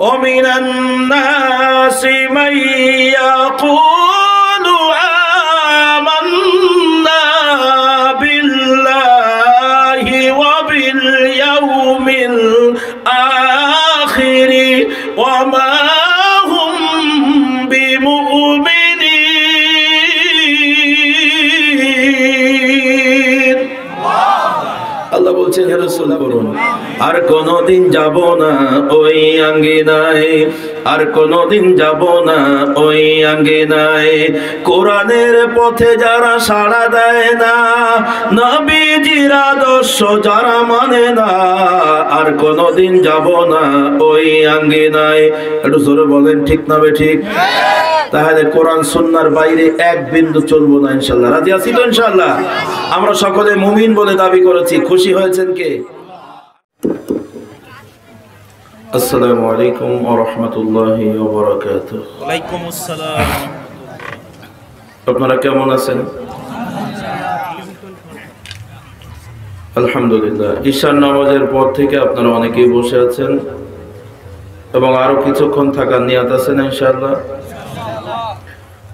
ومن الناس من يقول آمنا بالله وباليوم الآخر وما هم بمؤمنين আল্লাহ বলছেন হে রাসূল বলুন আর কোনদিন যাব না ওই আঙ্গিনায় আর কোনদিন যাব না ওই আঙ্গিনায় কোরআনের পথে যারা সাড়া দেয় না নবীজির আদর্শ যারা মানে না আর কোনদিন যাব না ওই আঙ্গিনায় একটু জোরে বলেন ঠিক না বে ঠিক তাহলে কোরআন সুন্নাহর বাইরে এক বিন্দু চলবো না ইনশাআল্লাহ রাজি আছি তো ইনশাআল্লাহ আমরা সকলে মুমিন বলে দাবি করেছি খুশি হয়েছেন কে আসসালামু আলাইকুম ওয়া রাহমাতুল্লাহি ওয়া বারাকাতুহু ওয়া আলাইকুম আসসালাম আপনারা কেমন আছেন আলহামদুলিল্লাহ ঈশার নামাজের পর থেকে আপনারা অনেকেই বসে আছেন এবং আরো কিছুক্ষণ থাকার নিয়ত আছে না ইনশাআল্লাহ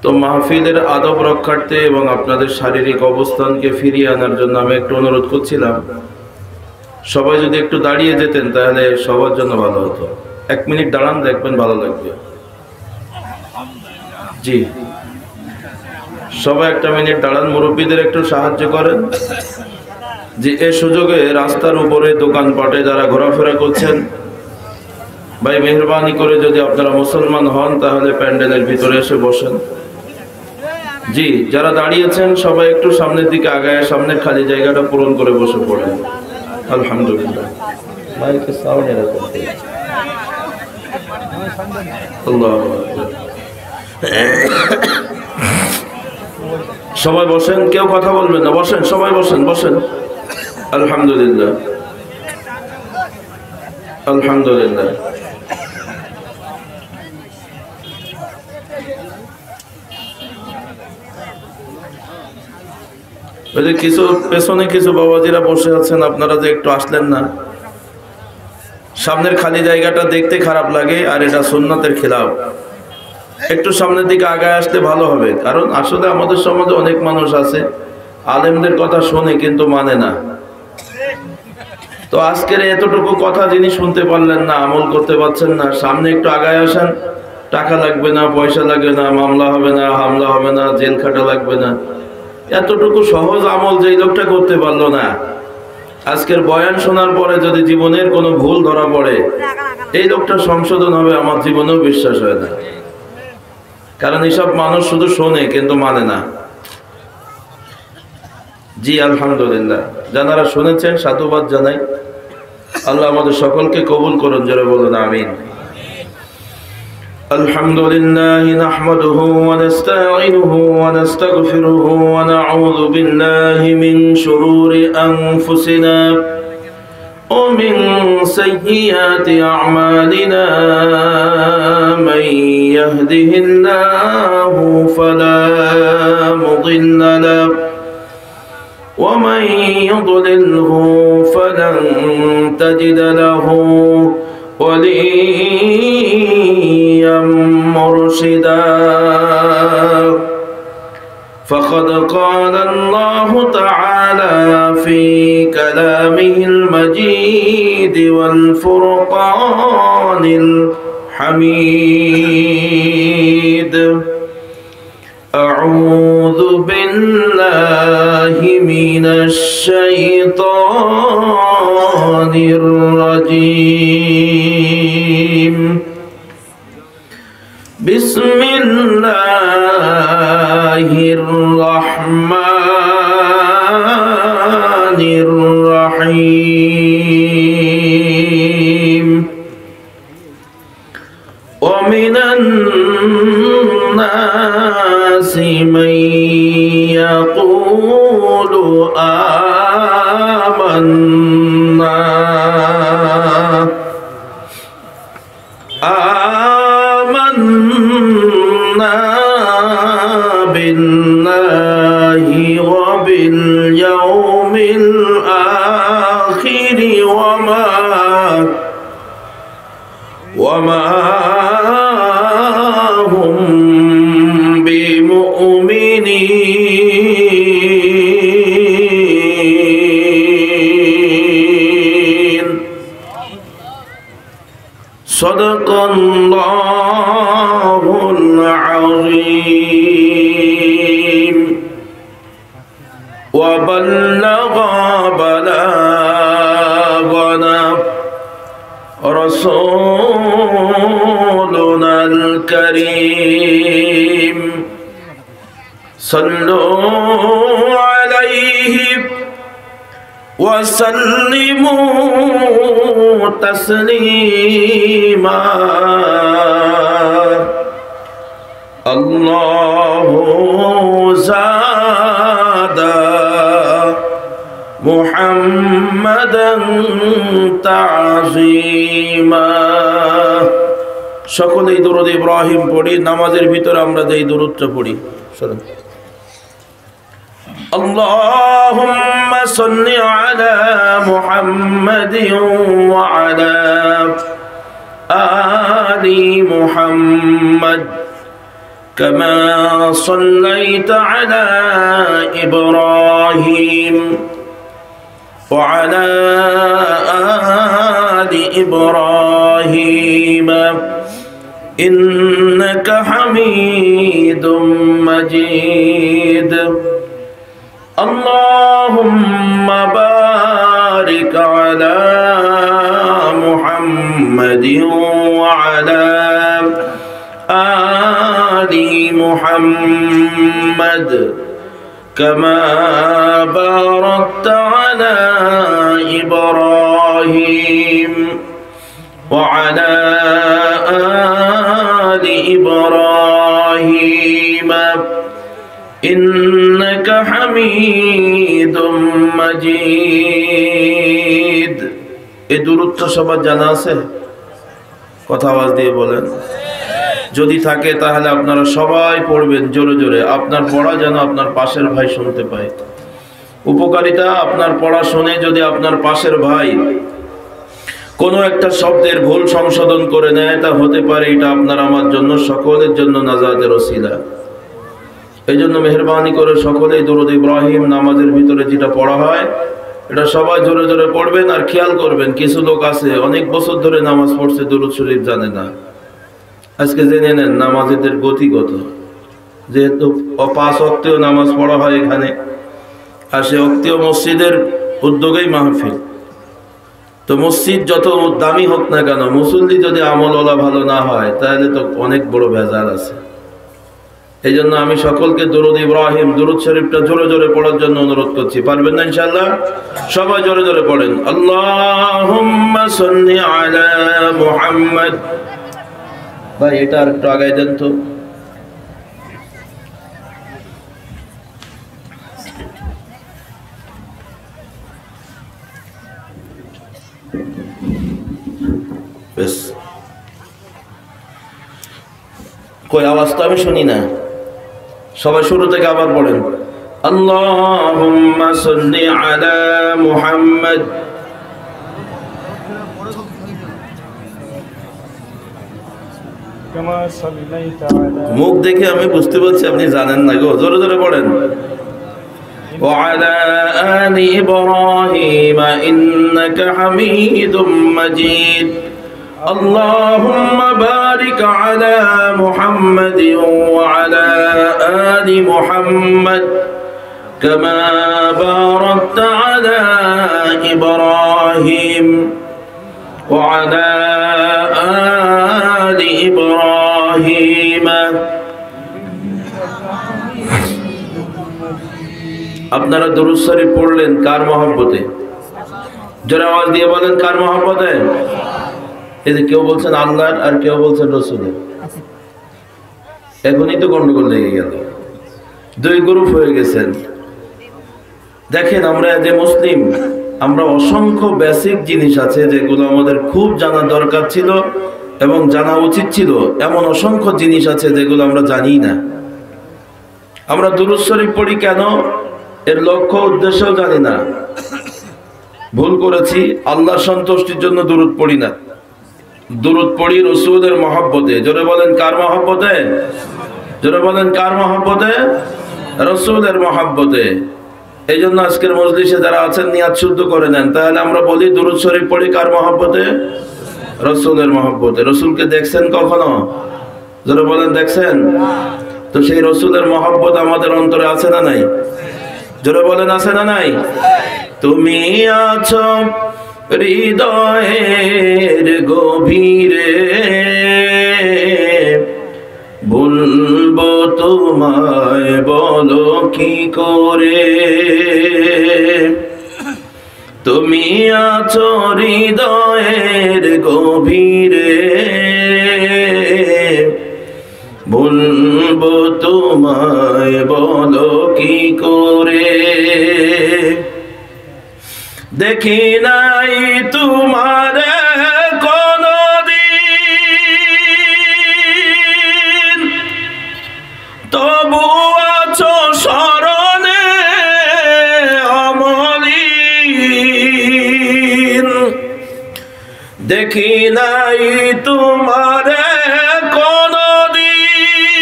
তো মাহফিলের আদব রক্ষার্থে এবং আপনাদের শারীরিক অবস্থানকে ফিরিয়ে আনার জন্য আমি একটু অনুরোধ করছিলাম সবাই যদি একটু দাঁড়িয়ে যেতেন তাহলে সবার জন্য ভালো হতো 1 মিনিট দাঁড়ান দেখবেন ভালো লাগবে জি সবাই 1 মিনিট দাঁড়ান মুরব্বীদের একটু সাহায্য করেন যে এই সুযোগে রাস্তার উপরে দোকানপাটে যারা ঘোরাফেরা করছেন ভাই মেহেরবানি করে যদি আপনারা মুসলমান হন তাহলে প্যান্ডেলের ভিতরে এসে বসেন জি যারা দাঁড়িয়েছেন সবাই একটু সামনের দিকে আগায় সামনের খালি জায়গাটা পূরণ করে বসে পড়েন আলহামদুলিল্লাহ মাইকে সাউন্ড এরকম আল্লাহু আকবার সবাই বসেন কেউ কথা বলবেন না বসেন সবাই বসেন বসেন আলহামদুলিল্লাহ আলহামদুলিল্লাহ কিছু পেছনে কিছু বাবাজিরা বসে আছেন আপনারা যে একটু আসলেন না সামনের খালি জায়গাটা দেখতে খারাপ লাগে আর এটা সুন্নাতের খিলাফ একটু সামনের দিকে আগায় আসতে ভালো হবে কারণ আসলে আমাদের সমাজে অনেক মানুষ আছে আলেমদের কথা শোনে কিন্তু মানে না তো আজকের এতটুকু কথা যিনি শুনতে পারলেন না আমল করতে পারছেন না সামনে একটু আগায় আসেন টাকা লাগবে না পয়সা লাগবে না মামলা হবে না হামলা হবে না জেল খাটা লাগবে না এতটুকু সহজ আমল যেই লোকটা করতে পারলো না আজকের বয়ান শোনার পরে যদি জীবনের কোনো ভুল ধরা পড়ে এই লোকটা সংশোধন হবে আমার জীবনেও বিশ্বাস হয় না কারণ এসব মানুষ শুধু শোনে কিন্তু মানে না জি আলহামদুলিল্লাহ যারা শুনেছেন সাধুবাদ জানাই আল্লাহ আমাদের সকলকে কবুল করুন যারা বলুন আমিন الحمد لله نحمده ونستعينه ونستغفره ونعوذ بالله من شرور أنفسنا ومن سيئات أعمالنا من يهده الله فلا مضل له ومن يضلله فلن تجد له وليا مرشدا فقد قال الله تعالى في كلامه المجيد والفرقان الحميد أعوذ بالله من الشيطان الرجيم بسم الله الرحمن الرحيم ومن الناس من يقول آمنا بالله وباليوم الآخر وما هم بمؤمنين صدق الله العظيم وبلغ بلاغنا رسولنا الكريم صلوا عليه وسلموا تسليما الله زاد محمدا تعظيما সকলেই দরুদ ইব্রাহিম পড়ি নামাজের ভিতরে আমরা যেই দরুদটা পড়ি শুনুন اللهم صل على محمد وعلى آل محمد كما صليت على إبراهيم وعلى آل إبراهيم إنك حميد مجيد اللهم بارك على محمد وعلى آل محمد كما باركت على إبراهيم وعلى آل إبراهيم إنك حميد مجيد এই দরুদটা সবার জানা আছে? কথা আওয়াজ দিয়ে বলেন। যদি থাকে তাহলে আপনারা সবাই পড়বেন জোরে জোরে, আপনার পড়া যেন আপনার পাশের ভাই শুনতে পায়। উপকারিতা, আপনার পড়া শুনে যদি আপনার পাশের ভাই কোনো একটা শব্দের ভুল সংশোধন করে নেয়, তা হতে পারে এটা আপনার আমার জন্য সকলের জন্য নাজাতের ওসিলা। এই জন্য মেহরবানি করে সকলেই দরুদ ইব্রাহিম নামাজের ভিতরে যেটা পড়া হয় এটা সবাই জোরে জোরে পড়বেন। আর খেয়াল করবেন, কিছু লোক আছে অনেক বছর ধরে নামাজ পড়ছে, দরুদ শরীফ জানে না। আজকে জেনে নেন নামাজেদের গতিগত, যেহেতু 5 ওয়াক্তেও নামাজ পড়া হয় এখানে, আর সে ওয়াক্তেও মসজিদের উদ্যোগেই মাহফিল। তো মসজিদ যত দামি হোক না কেন, মুসল্লি যদি আমলওয়ালা ভালো না হয় তাহলে তো অনেক বড় ভেজাল আছে। এই জন্য আমি সকলকে দরুদ ইব্রাহিম দরুদ শরীফটা জোরে জোরে পড়ার জন্য অনুরোধ করছি। পারবেন না ইনশাআল্লাহ? সবাই জোরে জোরে পড়েন। আল্লাহুম্মা সাল্লি আলা মুহাম্মদ। ভাই এটা আর একটু আগায় দেন তো। বেশ, কই আওয়াজ তো আমি শুনি না। সবাই শুরু থেকে আবার পড়েন। আল্লাহুম্মা সাল্লি আলা মুহাম্মদ। মুখ দেখে আমি বুঝতে পারছি আপনি জানেন না গো, জোরে জোরে পড়েন। وعلى آل إبراهيم إنك حميد مجيد اللهم بارك على محمد وعلى آل محمد كما باركت على إبراهيم وعلى آل إبراهيم। আপনারা দরুদ শরীফ পড়লেন কার মহব্বতে? জোরে আওয়াজ দিয়ে বলেন, কার মহব্বতে? এই যে কেউ বলছেন আল্লাহর, আর কেউ বলছেন রাসূলের। এখনই তো গন্ডগোল লেগে গেল, দুই গ্রুপ হয়ে গেছেন। দেখেন আমরা যে মুসলিম, আমরা অসংখ্য বেসিক জিনিস আছে যেগুলো আমাদের খুব জানা দরকার ছিল এবং জানা উচিত ছিল। এমন অসংখ্য জিনিস আছে যেগুলো আমরা জানি না। আমরা দুরূদ শরীফ পড়ি কেন, এর লক্ষ্য উদ্দেশ্যও জানি না। ভুল করেছি, আল্লাহর সন্তুষ্টির জন্য দুরূদ পড়ি না। দুরূদ পড়ি রাসূলের মহব্বতে। জোরে বলেন কার মহব্বতে? জোরে বলেন কার মহব্বতে? রাসূলের মহব্বতে। এই জন্য আজকের মজলিসে যারা আছেন নিয়াত শুদ্ধ করে নেন। তাহলে আমরা বলি দুরূদ শরীফ পড়ি কার মহব্বতে? রাসূলের মহব্বতে। রাসূলকে দেখছেন কখনো? জোরে বলেন দেখছেন? তো সেই রাসূলের মহব্বত আমাদের অন্তরে আছে না নাই? জোরে বলেন আছে না নাই? তুমি আছো হৃদয়ের গভীরে, বলবো তোমায় বলো কি করে। তুমি আছো হৃদয়ের গভীরে, বলবো তোমায় বলো কি করে। দেখি নাই তোমার কোনদিন, তবু আছো স্মরণে অমলিন। দেখি নাই তোমার কোনদিন,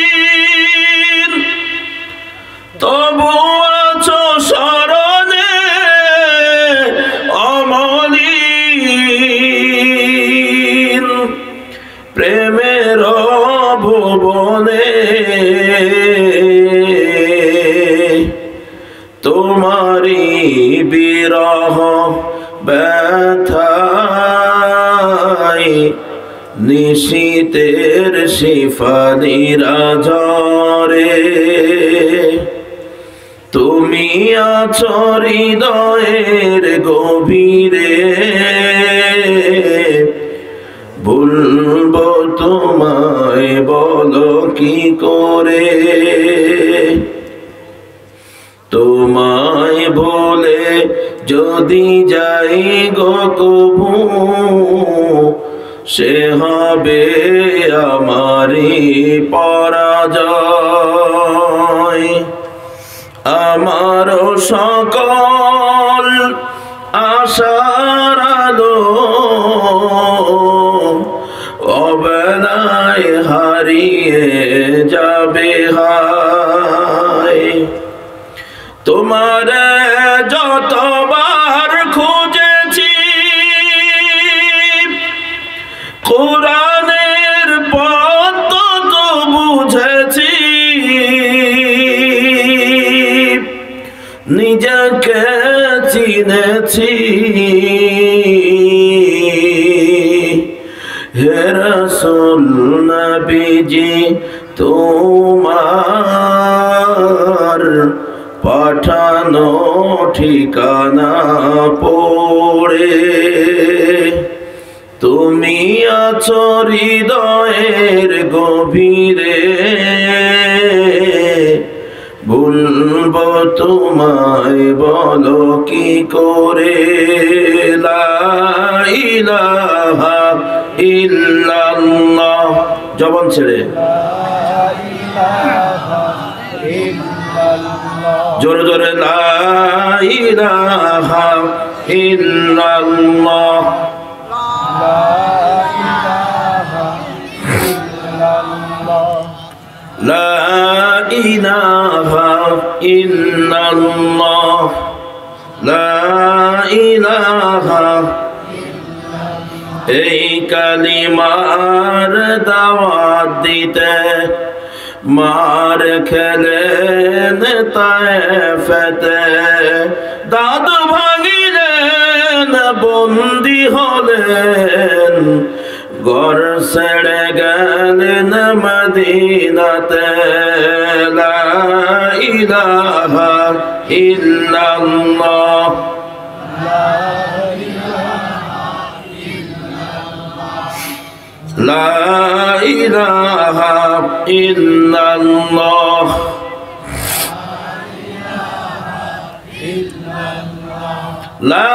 তবু আছো স্মরণে অমলিন। প্রেমের ভুবনে তোমারি বিরহ ব্যথায়, নিশীতের শিফানিরা ঝরে। তুমি আছো হৃদয়ের গভীরে, বলবো তোমায় বলো কি করে। তোমায় বলে যদি যাই গো কভু, সে হবে আমারই পরাজয়। আমার সকল আশার আলো অবেলায় হারিয়ে যাবে হায়। তোমার যতবার খুঁজেছি কোরআনের পথ তো বুঝেছি, নিজেকে চিনেছি। হে রাসূল নবীজি তোমার পাঠানো ঠিকানা পড়ে, তুমি আছো হৃদয়ের গভীরে, বলবো তোমায় বলো কি করে। লা ইলাহা ইল্লাল্লাহ, জবান ছেড়ে জোরে জোরে লা ইলাহা ইল্লাল্লাহ। লা ইলাহা ইল্লাল্লাহ, লা ইলাহা। এই কালিমার দাওয়াত দিতে মার খেলেন তায়েফেতে, দাঁত ভাঙিলেন বন্দি হলেন, ঘর ছেড়ে গেলেন মদিনাতে। লা ইলাহা ইল্লাল্লাহ, লা ইলাহা ইল্লাল্লাহ, লা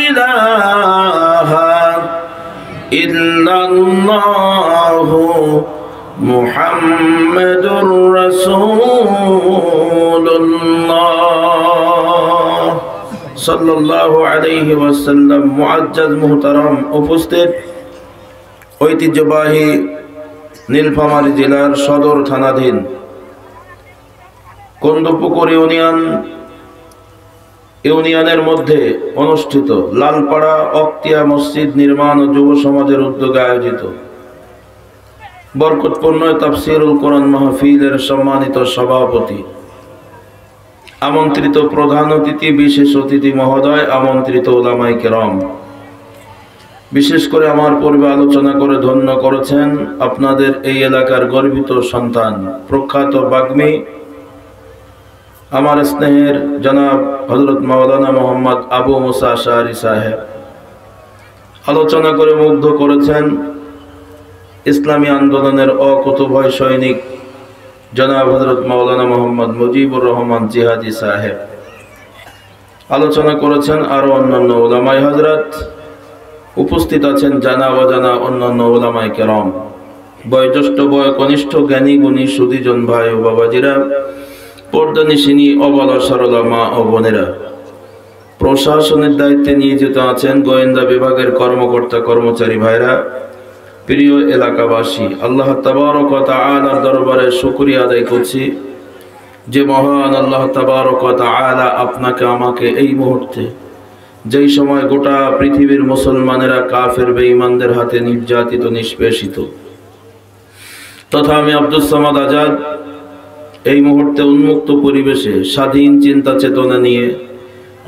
ইলাহা ইল্লাল্লাহু মুহাম্মাদুর রাসূলুল্লাহ সাল্লাল্লাহু আলাইহি ওয়াসাল্লাম। মুআজ্জাজ মুহতারাম উপস্থিত, ঐতিহ্যবাহী নীলফামারী জেলার সদর থানাধীন কন্দপুকুর ইউনিয়নের মধ্যে অনুষ্ঠিত লালপাড়া অক্তিয়া মসজিদ নির্মাণ ও যুব সমাজের উদ্যোগে আয়োজিত বরকতপূর্ণ তাফসীরুল কোরআন মাহফিলের সম্মানিত সভাপতি, আমন্ত্রিত প্রধান অতিথি, বিশেষ অতিথি মহোদয়, আমন্ত্রিত উলামায়ে কেরাম, বিশেষ করে আমার পূর্বে আলোচনা করে ধন্য করেছেন আপনাদের এই এলাকার গর্বিত সন্তান, প্রখ্যাত বাগ্মী, আমার স্নেহের জনাব হযরত মাওলানা মোহাম্মদ আবু মুসা আশআরী সাহেব। আলোচনা করে মুগ্ধ করেছেন ইসলামী আন্দোলনের অকুতোভয় সৈনিক জনাব হযরত মাওলানা মোহাম্মদ মুজিবুর রহমান জিহাদি সাহেব। আলোচনা করেছেন আরো অন্যান্য উলামায়ে হযরত। উপস্থিত আছেন জানা অজানা অন্যান্য উলামায়ে কেরাম, বয়োজ্যেষ্ঠ বয়োকনিষ্ঠ জ্ঞানী গুণী সুধীজন ভাই ও বাবাজিরা, পর্দানিশিনী অবলা সরলা মা ও বোনেরা, প্রশাসনের দায়িত্বে নিয়োজিত আছেন গোয়েন্দা বিভাগের কর্মকর্তা কর্মচারী ভাইরা, প্রিয় এলাকাবাসী, আল্লাহ তাবারক ওয়া তাআলার দরবারে শুকরিয়া আদায় করছি যে মহান আল্লাহ তাবারক ওয়া তাআলা আপনাকে আমাকে এই মুহূর্তে, যেই সময় গোটা পৃথিবীর মুসলমানেরা কাফের বেঈমানদের হাতে নির্যাতিত নিষ্পেষিত, তথা আমি আব্দুস সামাদ আজাদ এই মুহূর্তে উন্মুক্ত পরিবেশে স্বাধীন চিন্তা চেতনা নিয়ে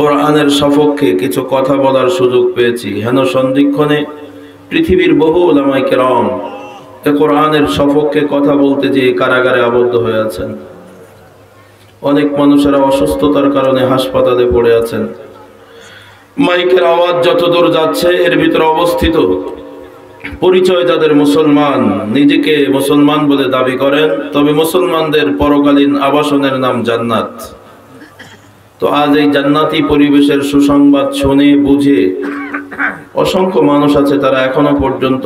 কোরআনের সপক্ষে কিছু কথা বলার সুযোগ পেয়েছি। হেন সন্ধিক্ষণে পৃথিবীর বহু উলামায়ে কেরাম এ কোরআনের সপক্ষে কথা বলতে যে কারাগারে আবদ্ধ হয়ে আছেন। অনেক মানুষেরা অসুস্থতার কারণে হাসপাতালে পড়ে আছেন। মাইকের আওয়াজ যতদূর যাচ্ছে এর ভিতরে অবস্থিত পরিচয় যাদের মুসলমান, নিজেকে মুসলমান বলে দাবি করেন, তবে মুসলমানদের পরকালীন আবাসনের নাম জান্নাত। তো আজ এই জান্নাতি পরিবেশের সুসংবাদ শুনে বুঝে অসংখ্য মানুষ আছে তারা এখনো পর্যন্ত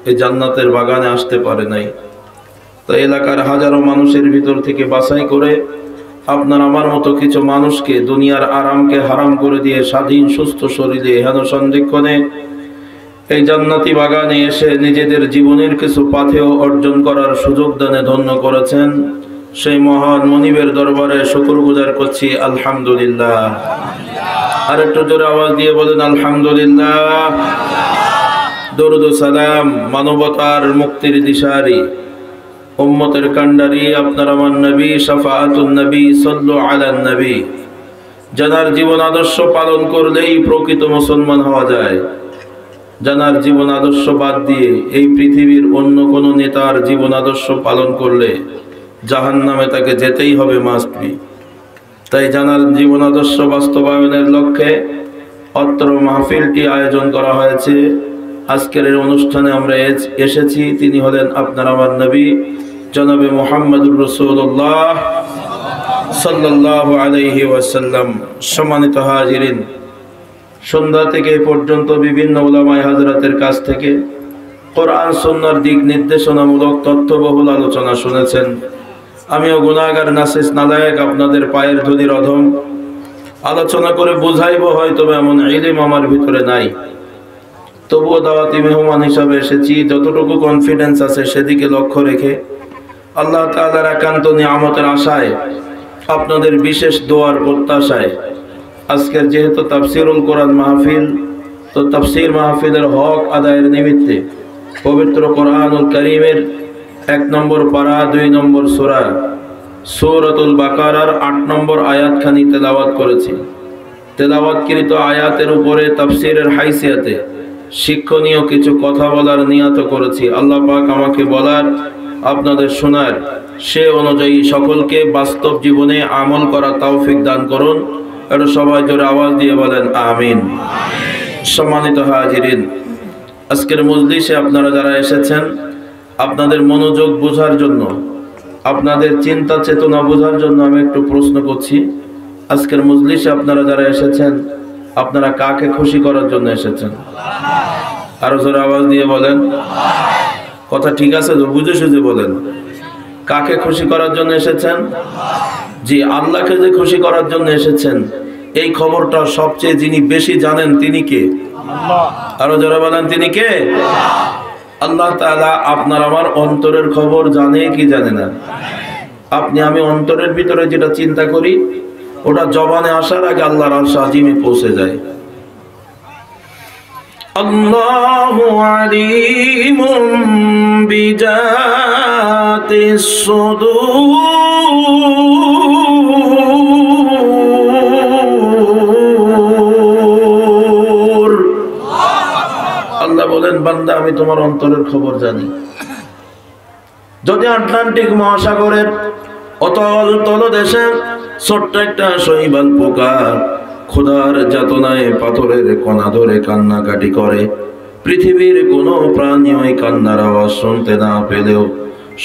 এই জান্নাতের বাগানে আসতে পারে নাই। তো এলাকার হাজারো মানুষের ভিতর থেকে বাছাই করে আপনার আমার মতো কিছু মানুষকে দুনিয়ার আরামকে হারাম করে দিয়ে স্বাধীন সুস্থ শরীরে হেন সন্ধিক্ষণে এই জান্নাতি বাগানে এসে নিজেদের জীবনের কিছু পাথেয় অর্জন করার সুযোগ দানে ধন্য করেছেন। সেই মহান মনিবের দরবারে শুকরগুজার করছি আলহামদুলিল্লাহ। আর একটু জোরে আওয়াজ দিয়ে বলেন আলহামদুলিল্লাহ। দরুদ ও সালাম মানবতার মুক্তির দিশারি, উম্মতের কান্ডারি, আপনার আমার নবী, শাফাআতুন নবী, সাল্লু আলান নবী, যার জীবন আদর্শ পালন করলেই প্রকৃত মুসলমান হওয়া যায়। জানার জীবন আদর্শ বাদ দিয়ে এই পৃথিবীর অন্য কোন নেতার জীবন আদর্শ পালন করলে জাহান্নামে তাকে যেতেই হবে, মাস্ট বি। তাই জানার জীবন আদর্শ বাস্তবায়নের লক্ষ্যে অত্র মাহফিলটি আয়োজন করা হয়েছে। আজকের এই অনুষ্ঠানে আমরা এসেছি, তিনি হলেন আপনার আমার নবী জনাবে মুহাম্মদুর রাসূলুল্লাহ সাল্লাল্লাহু আলাইহি ওয়াসাল্লাম। সম্মানিত হাজিরিন, সন্ধ্যা থেকে এ পর্যন্ত বিভিন্ন উলামায়ে হযরতের কাছ থেকে কোরআন সুন্নাহর দিক নির্দেশনামূলক তথ্যবহুল আলোচনা শুনেছেন। আমিও গুনাহগার নাসিস নালায়েক আপনাদের পায়ের ধুলির অধম। আলোচনা করে বুঝাইব হয়তো এমন ইলম আমার ভিতরে নাই, তবুও দাওয়াতি মেহমান হিসাবে এসেছি। যতটুকু কনফিডেন্স আছে সেদিকে লক্ষ্য রেখে আল্লাহ তাআলার একান্ত নিয়ামতের আশায়, আপনাদের বিশেষ দোয়ার প্রত্যাশায় আজকের যেহেতু তাফসীরুল কোরআন মাহফিল, তো তাফসীর মাহফিলের হক আদায়ের নিমিত্তে পবিত্র কোরআনুল কারীমের 1 নম্বর পারা 2 নম্বর সূরা সূরাতুল বাকারার 8 নম্বর আয়াতখানি তেলাওয়াত করেছি। তেলাওয়াতকৃত আয়াতের উপরে তাফসীরের হাইসিয়াতে শিক্ষণীয় কিছু কথা বলার নিয়ত করেছি। আল্লাহ পাক আমাকে বলার, আপনাদের শোনার, সে অনুযায়ী সকলকে বাস্তব জীবনে আমল করার তৌফিক দান করুন। এটা সবাই জোরে আওয়াজ দিয়ে বলেন আমিন। সম্মানিত হাজিরিন, আজকের মজলিসে আপনারা যারা এসেছেন, আপনাদের মনোযোগ বোঝার জন্য, আপনাদের চিন্তা চেতনা বোঝার জন্য আমি একটু প্রশ্ন করছি। আজকের মজলিসে আপনারা যারা এসেছেন, আপনারা কাকে খুশি করার জন্য এসেছেন? আরো জোরে আওয়াজ দিয়ে বলেন। কথা ঠিক আছে তো? বুঝে সুঝে বলেন। কাকে খুশি করার জন্য এসেছেন? জি, আল্লাহকে যে খুশি করার জন্য এসেছেন, এই খবরটা সবচেয়ে যিনি বেশি জানেন তিনি কে? আল্লাহ। আরো যারা বলেন তিনি কে? আল্লাহ তাআলা আপনার আমার অন্তরের খবর জানে কি জানে না? আপনি আমি অন্তরের ভিতরে যেটা চিন্তা করি ওটা জবানে আসার আগে আল্লাহর আরশ আজিমে পৌঁছে যায়। আল্লাহু আলিমুম বিজাতিস সুদূর। আল্লাহ বলেন বান্দা আমি তোমার অন্তরের খবর জানি। যদি আটলান্টিক মহাসাগরের অতল তলদেশে ছোট্ট একটা শৈবাল পোকা খোদার যাতনায় পাথরের কণা ধরে কান্নাকাটি করে, পৃথিবীর কোনো প্রাণী ওই কান্নার আওয়াজ শুনতে না পেলেও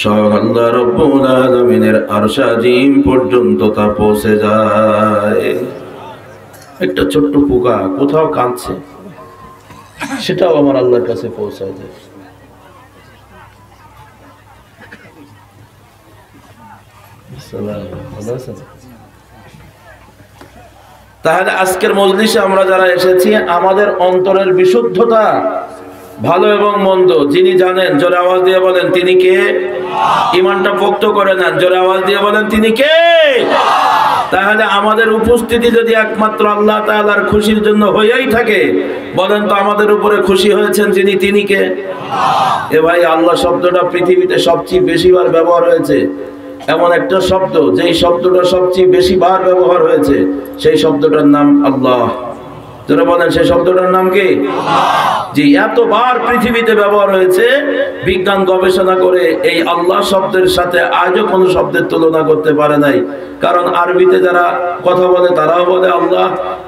স্বয়ং আল্লাহ রাব্বুল আলামিনের আরশ আজিম পর্যন্ত তা পৌঁছে যায়। একটা ছোট্ট পোকা কোথাও কাঁদছে, সেটাও আমার আল্লাহর কাছে পৌঁছায় যায়। তাহলে আজকের মজলিসে আমরা যারা এসেছি আমাদের অন্তরের বিশুদ্ধতা, ভালো এবং মন্দ যিনি জানেন জোরে আওয়াজ দিয়ে বলেন তিনি কে? ঈমানটা পোক্ত করে নেন, জোরে আওয়াজ দিয়ে বলেন তিনি কে? তাহলে আমাদের উপস্থিতি যদি একমাত্র আল্লাহ তাআলার খুশির জন্য হয়েই থাকে, বলেন তো আমাদের উপরে খুশি হয়েছেন যিনি তিনি কে? এ ভাই, আল্লাহ শব্দটা পৃথিবীতে সবচেয়ে বেশিবার ব্যবহার হয়েছে। এমন একটা শব্দ যেই শব্দটা সবচেয়ে বেশি বার ব্যবহার হয়েছে, সেই শব্দটার নাম আল্লাহ। যারা বলেন সেই শব্দটার নাম কি? জি, এতবার পৃথিবীতে ব্যবহার হয়েছে, বিজ্ঞান গবেষণা করে এই আল্লাহ শব্দের সাথে আজও কোনো শব্দের তুলনা করতে পারে নাই। কারণ আরবিতে যারা কথা বলে তারাও বলে আল্লাহ,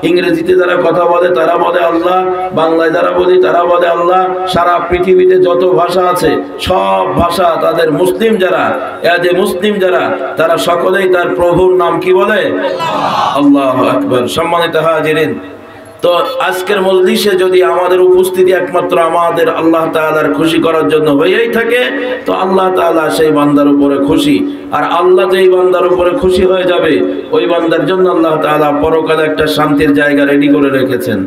ইংরেজিতে যারা কথা বলে তারা বলে আল্লাহ, বাংলায় যারা বলি তারা বলে আল্লাহ। সারা পৃথিবীতে যত ভাষা আছে সব ভাষা তাদের মুসলিম যারা, যে মুসলিম যারা, তারা সকলেই তার প্রভুর নাম কি বলে? আল্লাহু আকবার। সম্মানিত হাজিরিন, তো আজকের মজলিসে যদি আমাদের উপস্থিতি একমাত্র আমাদের আল্লাহ তাআলার খুশি করার জন্য হয়েই থাকে, তো আল্লাহ তাআলা সেই বান্দার উপরে খুশি। আর আল্লাহ যেই বান্দার উপরে খুশি হয়ে যাবে, ওই বান্দার জন্য আল্লাহ তাআলা পরকালে একটা শান্তির জায়গা রেডি করে রেখেছেন।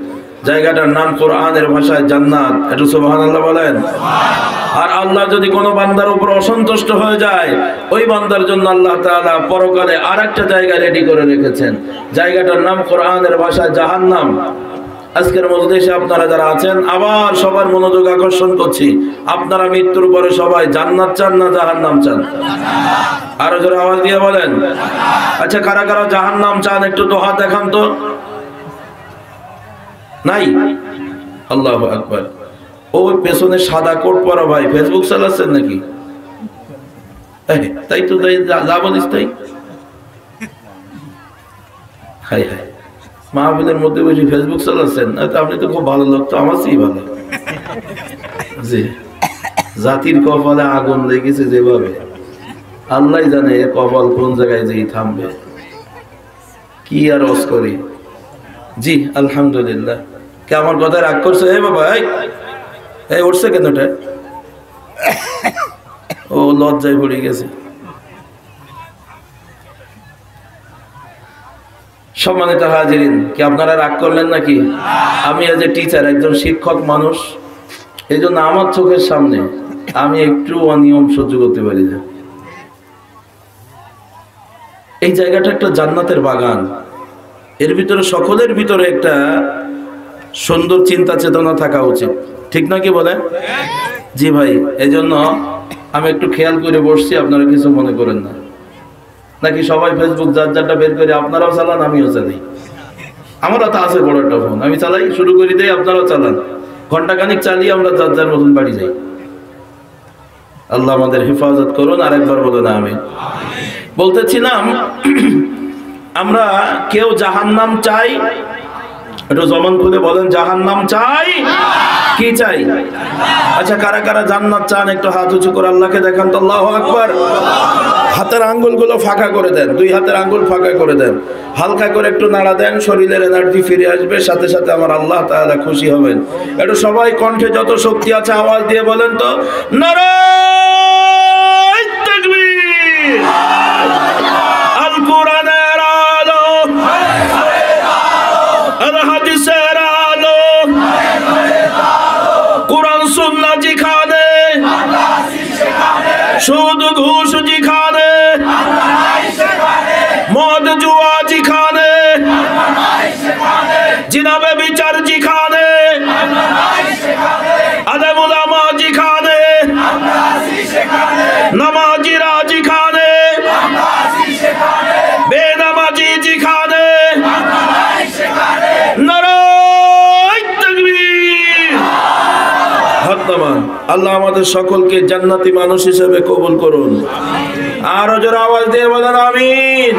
জায়গাটার নাম কোরআনের ভাষায় জান্নাত। একটু সুবহানাল্লাহ বলেন। আর আল্লাহ যদি কোনো বান্দার উপর অসন্তুষ্ট হয়ে যায়, ওই বান্দার জন্য আল্লাহ তাআলা পরকালে আরেকটা জায়গা রেডি করে রেখেছেন। জায়গাটার নাম কোরআনের ভাষায় জাহান্নাম। আজকের মজলিসে আপনারা যারা আছেন, আবার সবার মনোযোগ আকর্ষণ করছি, আপনারা মৃত্যুর পরে সবাই জান্নাত চান না জাহান্নাম চান? আরো জোরে আওয়াজ দিয়ে বলেন। আচ্ছা, কারা কারা জাহান্নাম চান একটু তো হাত দেখান তো। নাই? আল্লাহু আকবার। ওই পেছনে সাদা কোট পরা ভাই ফেসবুক চালাচ্ছেন নাকি? তাই তো, তাই যা বলিস তাই। হাই হাই, মাহফিলের মধ্যে বসে ফেসবুক চালাচ্ছেন? আপনি তো খুব ভালো লোক, তো আমার চেয়ে ভালো। জি, জাতির কপালে আগুন লেগেছে যেভাবে, আল্লাহ জানে এ কপাল কোন জায়গায় যেই থামবে। কি আর রস করি। জি আলহামদুলিল্লাহ। কে আমার কথায় রাগ করছে? এ বাবা, এই উঠছে কেন? ও লজ্জায় পড়ে গেছে। সম্মানিত হাজিরিন, কি আপনারা রাগ করলেন নাকি? আমি এজ এ টিচার, একজন শিক্ষক মানুষ, এই জন্য আমার চোখের সামনে আমি একটু অনিয়ম সহ্য করতে পারি না। এই জায়গাটা একটা জান্নাতের বাগান, এর ভিতরে সকলের ভিতরে একটা সুন্দর চিন্তা চেতনা থাকা উচিত, ঠিক না কি বলে? জি ভাই, এই জন্য আমি একটু খেয়াল করে বসছি, আপনারা কিছু মনে করেন না। নাকি সবাই ফেসবুক যার যারটা বের করে, আপনারাও চালান আমিও চালাই। আমারও তো আছে বড় একটা ফোন, আমি চালাই, শুরু করে দেই, আপনারাও চালান। ঘন্টাখানিক চালিয়ে আমরা যার যার মতন বাড়ি যাই। আল্লাহ আমাদের হেফাজত করুন। আর একবার বলুন আমিন। বলতেছিলাম, আমরা কেউ জাহান্নাম চাই? একটু জবান খুলে বলেন, জাহান্নাম চাই? কি চাই? আচ্ছা, কারা কারা জান্নাত চান একটু হাত উঁচু করে আল্লাহকে দেখান তো। আল্লাহু আকবার। হাতের আঙ্গুলগুলো ফাঁকা করে দেন, দুই হাতের আঙ্গুল ফাঁকা করে দেন, হালকা করে একটু নাড়া দেন, শরীরের এনার্জি ফিরে আসবে, সাথে সাথে আমার আল্লাহ তাআলা খুশি হবেন। একটু সবাই কণ্ঠে যত শক্তি আছে আওয়াজ দিয়ে বলেন তো, নারায়ে তাকবীর। আল কোরআনের আলো, আল্লাহ আমাদের সকলকে জান্নাতি মানুষ হিসেবে কবুল করুন। আরো জোরে আওয়াজ দিয়ে বলেন আমিন।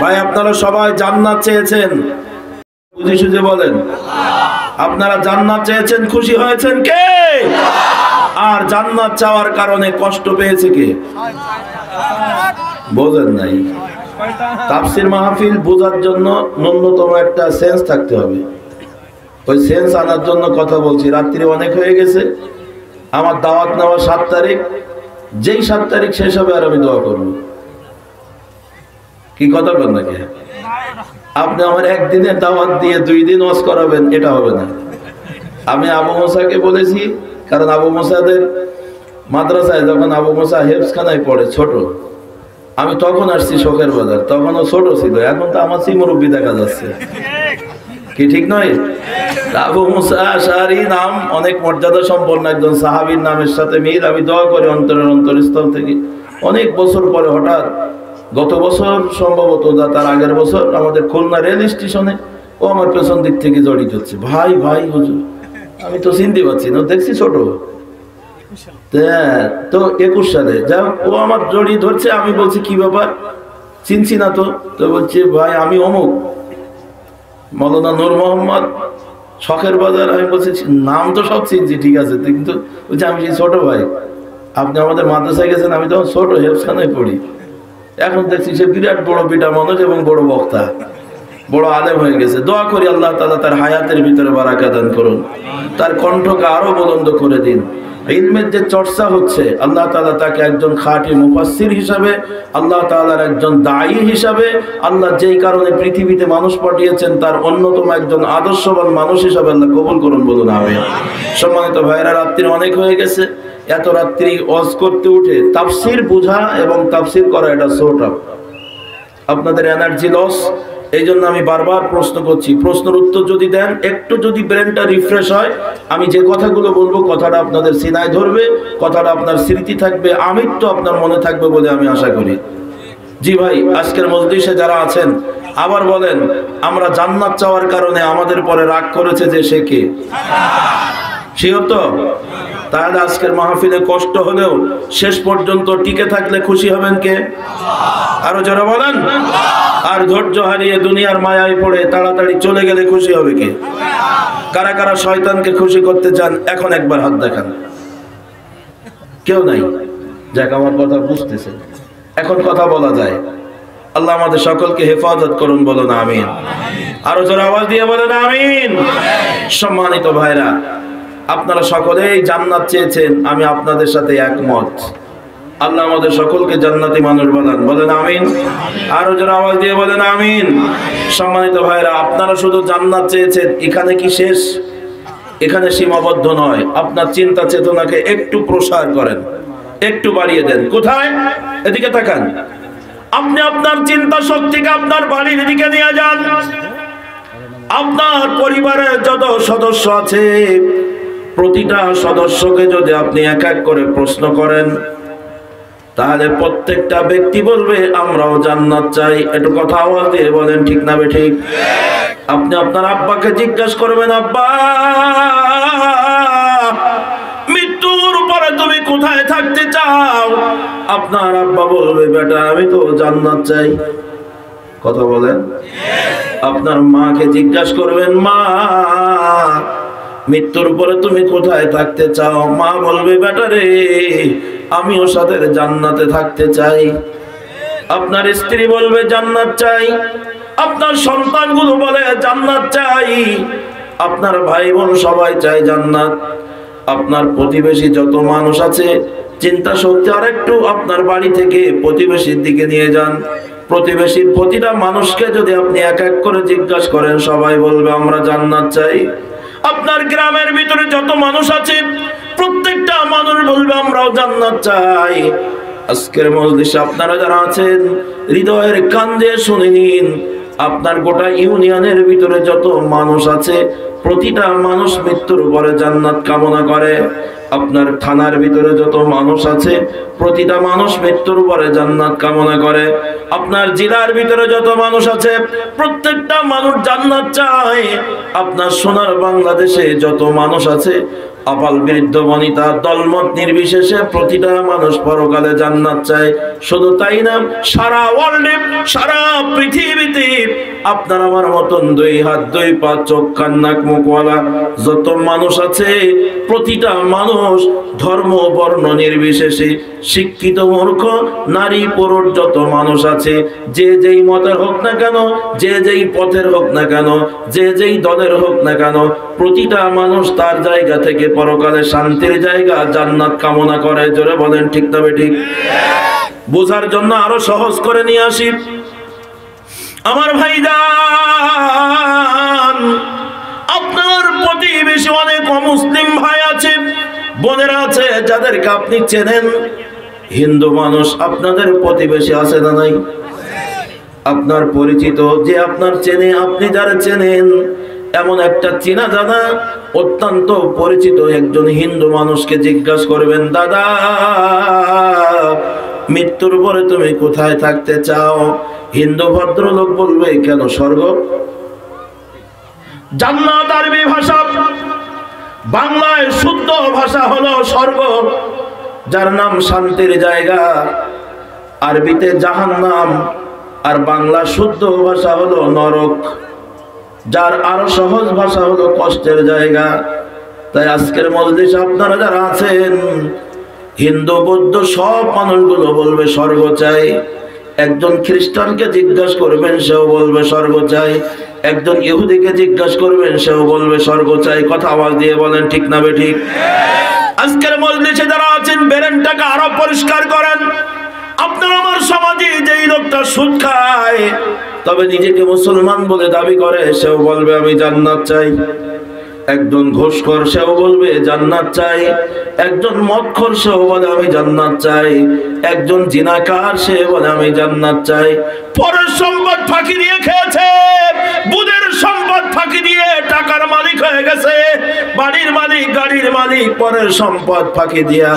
ভাই আপনারা সবাই জান্নাত চেয়েছেন, বুঝে সুঝে বলেন। আপনারা জান্নাত চেয়েছেন, খুশি হয়েছেন কে? আর জান্নাত চাওয়ার কারণে কষ্ট পেয়েছে কে? বোঝেন নাই। তাফসীর মাহফিল বোঝার জন্য ন্যূনতম একটা সেন্স থাকতে হবে। ওই সেন্স আনার জন্য কথা বলছি। রাত্রি অনেক হয়ে গেছে, আমার দাওয়াত নেওয়া 7 তারিখ, যেই 7 তারিখ শেষ হবে আর আমি দোয়া করব। কি কথা বল নাকি? আপনি আমার একদিনের দাওয়াত দিয়ে 2 দিন ওয়াজ করাবেন, এটা হবে না। আমি আবু মুসাকে বলেছি, কারণ আবু মুসাদের মাদ্রাসায় যখন আবু মুসা হেফজখানায় পড়ে ছোট, আমি তখন আসছি শোকের বাজার, তখনও ছোট ছিল। এখন তো আমার মুরব্বী দেখা যাচ্ছে, কি ঠিক নয়? আবু মুসা আশআরী নাম অনেক মর্যাদা সম্পন্ন একজন সাহাবীর নামের সাথে মিল। আমি দোয়া করি অন্তরের অন্তরস্থল থেকে, অনেক বছর পরে হঠাৎ গত বছর সম্ভবত তার আগের বছর আমাদের খুলনা রেল স্টেশনে ও আমার পেছন দিক থেকে জড়িত হচ্ছে। ভাই ভাই হুজুর, আমি তো চিনতে পারছি না, দেখছি ছোট। তো 21 সালে যা ও আমার জড়িয়ে ধরছে। আমি বলছি কি ব্যাপার, চিনছি না তো। তো বলছে ভাই আমি অমুক মৌলানা নূর মোহাম্মদ, শখের বাজার। আমি বলছি নাম তো সব চিনছি, ঠিক আছে, কিন্তু বলছি আমি সেই ছোট ভাই, আপনি আমাদের মাদ্রাসায় গেছেন। আমি তখন ছোট হেফজখানায় পড়ি। এখন দেখছি সে বিরাট বড় পিটা মানুষ এবং বড় বক্তা, বড় আলেম হয়ে গেছে। দোয়া করি আল্লাহ তাআলা তার হায়াতের ভিতরে বারাকা দান করুন, তার কণ্ঠকে আরো বুলন্দ করে দিন। ইলমের যে চর্চা হচ্ছে, আল্লাহ তাআলা তাকে একজন খাঁটি মুফাসসির হিসাবে, আল্লাহ তাআলার একজন দায়ী হিসাবে, আল্লাহ যেই কারণে পৃথিবীতে মানুষ পাঠিয়েছেন তার অন্যতম একজন আদর্শবান মানুষ হিসাবে আল্লাহ কবুল করুন, বলুন আমিন। সম্মানিত ভাইরা, রাত্রি অনেক হয়ে গেছে। এত রাত্রি ওয়াজ করতে উঠে তাফসীর বোঝা এবং তাফসীর করা এটা সোট আপ, আপনাদের এনার্জি লস। এই জন্য আমি বারবার প্রশ্ন করছি, প্রশ্নের উত্তর যদি দেন, একটু যদি ব্রেনটা রিফ্রেশ হয়, আমি যে কথাগুলো বলবো কথাটা আপনাদের সিনায় ধরবে, কথাটা আপনার স্মৃতি থাকবে, আমৃত্যু আপনার মনে থাকবে বলে আমি আশা করি। জি ভাই, আজকের মজলিসে যারা আছেন আবার বলেন, আমরা জান্নাত চাওয়ার কারণে আমাদের পরে রাগ করেছে যে সে কে? শিওর তো? তাহলে আজকের মাহফিলে কষ্ট হলেও শেষ পর্যন্ত টিকে থাকলে খুশি হবেন কে? আরো যারা বলেন। আর ধৈর্য হারিয়ে দুনিয়ার মায়ায় পড়ে তাড়াতাড়ি চলে গেলে খুশি হবে কে? কারা কারা শয়তানকে খুশি করতে চান এখন একবার হাত দেখান। কেউ নাই? যাক, আমার কথা বুঝতেছে, এখন কথা বলা যায়। আল্লাহ আমাদের সকলকে হেফাজত করুন, বলুন আমিন। আরো যারা আওয়াজ দিয়ে বলেন আমিন। সম্মানিত ভাইরা, আপনারা সকলেই জান্নাত চেয়েছেন, আমি আপনাদের সাথে একমত। আল্লাহ আমাদের সকলকে জান্নাতি মানুষ বানান, বলেন আমিন। আরো যারা আওয়াজ দিয়ে বলেন আমিন। সম্মানিত ভাইরা, আপনারা শুধু জান্নাত চেয়েছেন, এখানে কি শেষ? এখানে সীমাবদ্ধ নয়। আপনার চিন্তা চেতনাকে একটু প্রসার করেন, একটু বাড়িয়ে দেন। কোথায়? এদিকে তাকান। আপনি আপনার চিন্তা শক্তিকে আপনার বাড়ির দিকে নিয়ে যান। আপনার পরিবারের যত সদস্য আছে, প্রতিটা সদস্যকে যদি আপনি এক এক করে প্রশ্ন করেন, তাহলে প্রত্যেকটা ব্যক্তি বলবে আমরাও জান্নাত চাই। একটু কথা আওয়াজ দিয়ে বলেন, ঠিক না বেঠিক? আপনি আপনার আব্বাকে জিজ্ঞাসা করবেন, আব্বা মৃত্যুর পরে তুমি কোথায় থাকতে চাও? আপনার আব্বা বলবে, বেটা আমি তো জান্নাত চাই। কথা বলেন। আপনার মাকে জিজ্ঞাসা করবেন, মা মৃত্যুর পরে তুমি কোথায় থাকতে চাও? মা বলবে, বেটা রে আমিও সাথে জান্নাতে থাকতে চাই। আপনার স্ত্রী বলবে জান্নাত চাই। আপনার সন্তানগুলো বলে জান্নাত চাই। আপনার ভাই বোন সবাই চায় জান্নাত। আপনার প্রতিবেশী যত মানুষ আছে, চিন্তা শক্তি আরেকটু আপনার বাড়ি থেকে প্রতিবেশীর দিকে নিয়ে যান। প্রতিবেশীর প্রতিটা মানুষকে যদি আপনি এক এক করে জিজ্ঞাসা করেন, সবাই বলবে আমরা জান্নাত চাই। আপনার গ্রামের ভিতরে যত মানুষ আছে, প্রত্যেকটা মানুষ বলবে আমরাও জান্নাত চাই। আজকের মজলিসে আপনারা যারা আছেন, হৃদয়ের কান দিয়ে শুনে নিন, আপনার গোটা ইউনিয়নের ভিতরে যত মানুষ আছে, প্রতিটা মানুষ মৃত্যুর পরে জান্নাত কামনা করে। আপনার থানার ভিতরে যত মানুষ আছে, প্রতিটা মানুষ মৃত্যুর পরে জান্নাত কামনা করে। আপনার জেলার ভিতরে যত মানুষ আছে, প্রত্যেকটা মানুষ জান্নাত চায়। আপনার সোনার বাংলাদেশে যত মানুষ আছে, আবাল বৃদ্ধ বনিতা দলমত নির্বিশেষে প্রতিটা মানুষ পরকালে জান্নাত চায়। শুধু তাই না, সারা ওয়ার্ল্ডে, সারা পৃথিবীতে আপনার আমার মতন 2 হাত 2 পা চোখ কান নাক মুখওয়ালা যত মানুষ আছে, প্রতিটা মানুষ ধর্ম বর্ণ নির্বিশেষে, শিক্ষিত মূর্খ নারী পুরুষ যত মানুষ আছে, যে যেই মতের হোক না কেন, যে যেই পথের হোক না কেন, যে যেই দলের হোক না কেন, প্রতিটা মানুষ তার জায়গা থেকে পরকালে শান্তির জায়গা জান্নাত কামনা করে। জোরে বলেন ঠিক না বেঠিক? বোঝার জন্য আরো সহজ করে নিয়ে আসি। আমার ভাইজান, আপনার প্রতিবেশী অনেক অমুসলিম ভাই আছে, বোনেরা আছে, যাদেরকে আপনি চেনেন। হিন্দু মানুষ আপনাদের প্রতিবেশী আছে না নাই? আপনার পরিচিত, যে আপনার চেনে, আপনি যারা চেনেন, এমন একটা চেনা জানা অত্যন্ত পরিচিত একজন হিন্দু মানুষকে জিজ্ঞাসা করবেন, দাদা মৃত্যুর পরে তুমি কোথায় থাকতে চাও? হিন্দু ভদ্রলোক বলবে, কেন স্বর্গ? জান্নাত আরবি ভাষা, বাংলায় শুদ্ধ ভাষা হলো স্বর্গ, যার নাম শান্তির জায়গা। আরবিতে জাহান্নাম, আর বাংলা শুদ্ধ ভাষা হলো নরক, যার আরো সহজ ভাষা হলো কষ্টের জায়গা। তাই আজকের মজলিসে আপনারা যারা আছেন, হিন্দু বৌদ্ধ সব মানুষগুলো বলবে স্বর্গ চাই। একজন খ্রিস্টানকে জিজ্ঞাসা করবেন, সেও বলবে স্বর্গ চাই। একজন ইহুদিকে জিজ্ঞাসা করবেন, সেও বলবে স্বর্গ চাই। কথা আওয়াজ দিয়ে বলেন ঠিক না বেঠিক? আজকের মজলিসে যারা আছেন, ব্রেনটাকে আরো পরিষ্কার করেন। আপনার আমার সমাজে যেই লোকটা সুদ খায়, তবে নিজেকে মুসলমান বলে দাবি করে, সেও বলবে আমি জান্নাত চাই। একজন ঘুষখোর, সেও বলবে জান্নাত চাই। একজন মদখোর, সেও বলে আমি জান্নাত চাই। একজন জিনাকার, সে বলে আমি জান্নাত চাই। পরের সম্পদ ফাঁকি দিয়ে খেয়েছে, বুদের সম্পদ ফাঁকি দিয়ে টাকার মালিক হয়ে গেছে, বাড়ির মালিক, গাড়ির মালিক, পরের সম্পদ ফাঁকি দিয়া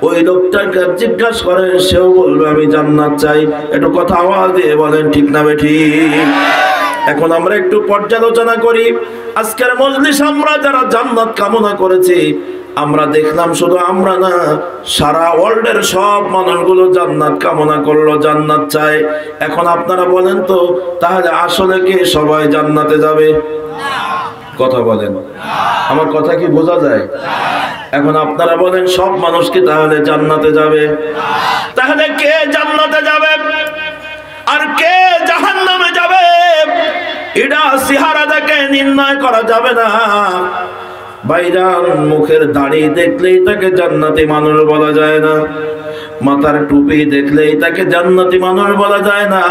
ওই লোকটাকে জিজ্ঞাসা করেন, সেও বলবে আমি জান্নাত চাই। একটু কথা আওয়াজ দিয়ে বলেন ঠিক না বেঠিক? এখন আমরা একটু পর্যালোচনা করি। আজকের মজলিস আমরা যারা জান্নাত কামনা করেছি, আমরা দেখলাম শুধু আমরা না, সারা ওয়ার্ল্ডের সব মানুষগুলো জান্নাত কামনা করলো, জান্নাত চায়। এখন আপনারা বলেন তো, তাহলে আসলে কি সবাই জান্নাতে যাবে? কথা বলেন, আমার কথা কি বোঝা যায়? এখন আপনারা বলেন, সব মানুষ কি তাহলে জান্নাতে যাবে? তাহলে কে জান্নাতে যাবে আর কে জাহান্নামে যাবে, এটা চেহারা দেখে নির্ণয় করা যাবে না। ভাইজান, মুখের দাড়ি দেখলেই তাকে জান্নাতি মানুষ বলা যায় না, মাথার টুপি দেখলেই তাকে জান্নাতি মানুষ বলা যায় না।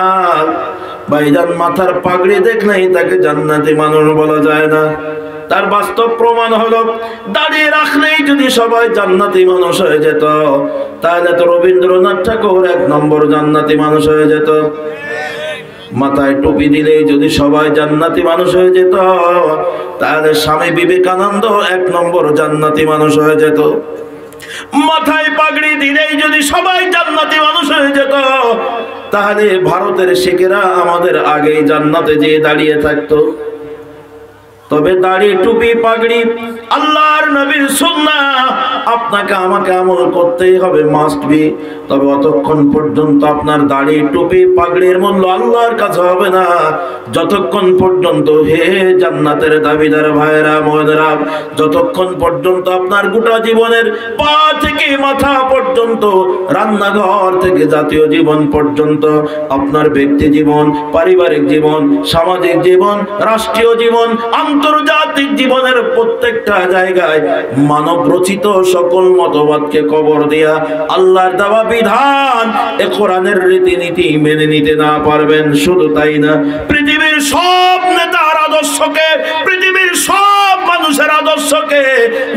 ভাইজান, মাথার পাগড়ি দেখলেই তাকে জান্নাতি মানুষ বলা যায় না। তার বাস্তব প্রমাণ হলো, দাঁড়িয়ে রাখলেই যদি সবাই জান্নাতি মানুষ হয়ে যেত, তাহলে তো রবীন্দ্রনাথ ঠাকুর 1 নম্বর জান্নাতি মানুষ হয়ে যেত। মাথায় টুপি দিলেই যদি সবাই জান্নাতি মানুষ হয়ে যেত, তাহলে স্বামী বিবেকানন্দ 1 নম্বর জান্নাতি মানুষ হয়ে যেত। মাথায় পাগড়ি দিলেই যদি সবাই জান্নাতি মানুষ হয়ে যেত, তাহলে ভারতের শিখেরা আমাদের আগেই জান্নাতে যেয়ে দাঁড়িয়ে থাকতো। তবে দাড়ি, টুপি, পাগড়ি আল্লাহর নবীর সুন্নাহ, আপনাকে আমাকে আমল করতেই হবে, মাস্ট বি। তবে অতক্ষণ পর্যন্ত আপনার দাড়ি, টুপি, পাগড়ির মূল্য আল্লাহর কাছে হবে না, যতক্ষণ পর্যন্ত, হে জান্নাতের দাবিদার ভাইরা বোনেরা, যতক্ষণ পর্যন্ত আপনার গোটা জীবনের পা থেকে মাথা পর্যন্ত, রান্নাঘর থেকে জাতীয় জীবন পর্যন্ত, আপনার ব্যক্তি জীবন, পারিবারিক জীবন, সামাজিক জীবন, রাষ্ট্রীয় জীবন, আন্তর্জাতিক জীবনের প্রত্যেকটা জায়গায় মানব রচিত সকল মতবাদকে কবর দিয়া আল্লাহর দেওয়া বিধান, এ কোরআনের রীতিনীতি মেনে নিতে না পারবেন। শুধু তাই না, পৃথিবীর সব নেতার আদর্শকে, পৃথিবীর সব মানুষের আদর্শকে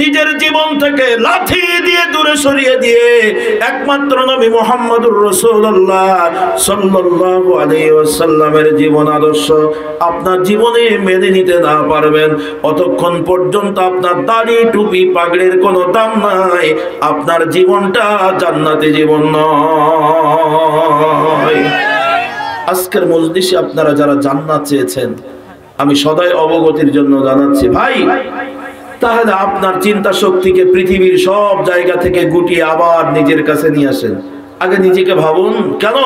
নিজের জীবন থেকে লাথি দিয়ে দূরে সরিয়ে দিয়ে একমাত্র নবী মুহাম্মদুর রাসূলুল্লাহ সাল্লাল্লাহু আলাইহি ওয়াসাল্লামের জীবন আদর্শ আপনার জীবনে মেনে নিতে না পারবেন, অতক্ষণ পর্যন্ত আপনার দাড়ি, টুপি, পাগড়ির কোনো দাম নাই, আপনার জীবনটা জান্নাতি জীবন নয়। আজকের মজলিসে আপনারা যারা জান্নাত চেয়েছেন, আমি সদাই অবগতির জন্য জানাচ্ছি, ভাই তাহলে আপনার চিন্তা শক্তিকে পৃথিবীর সব জায়গা থেকে গুটিয়ে আবার নিজের কাছে নিয়ে আসেন। আগে নিজেকে ভাবুন। কেন?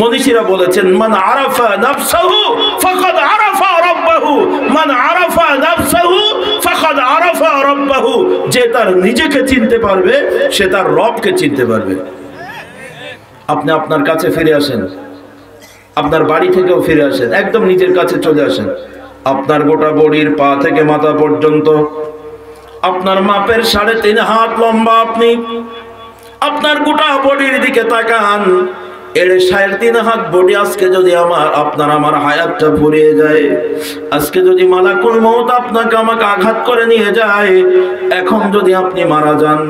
মনীষীরা বলেছেন, মান আরাফা নাফসাহু ফাকাদ আরাফা রাব্বাহু, মান আরাফা নাফসাহু ফাকাদ আরাফা রাব্বাহু। যে তার নিজেকে চিনতে পারবে সে তার রবকে চিনতে পারবে। আপনি আপনার কাছে ফিরে আসেন, আপনার বাড়ি থেকেও ফিরে আসেন, একদম নিজের কাছে চলে আসেন। আপনার গোটা বডির পা থেকে মাথা পর্যন্ত আপনার মাপের 3.5 হাত লম্বা। আপনি আপনার গোটা বডির দিকে তাকান। এর 3.5 হাত বডি আজকে যদি আমার হায়াতটা ফুরিয়ে যায়, আজকে যদি মালাকুল মউত আপনাকে আমাকে আঘাত করে নিয়ে যায়, এখন যদি আপনি মারা যান,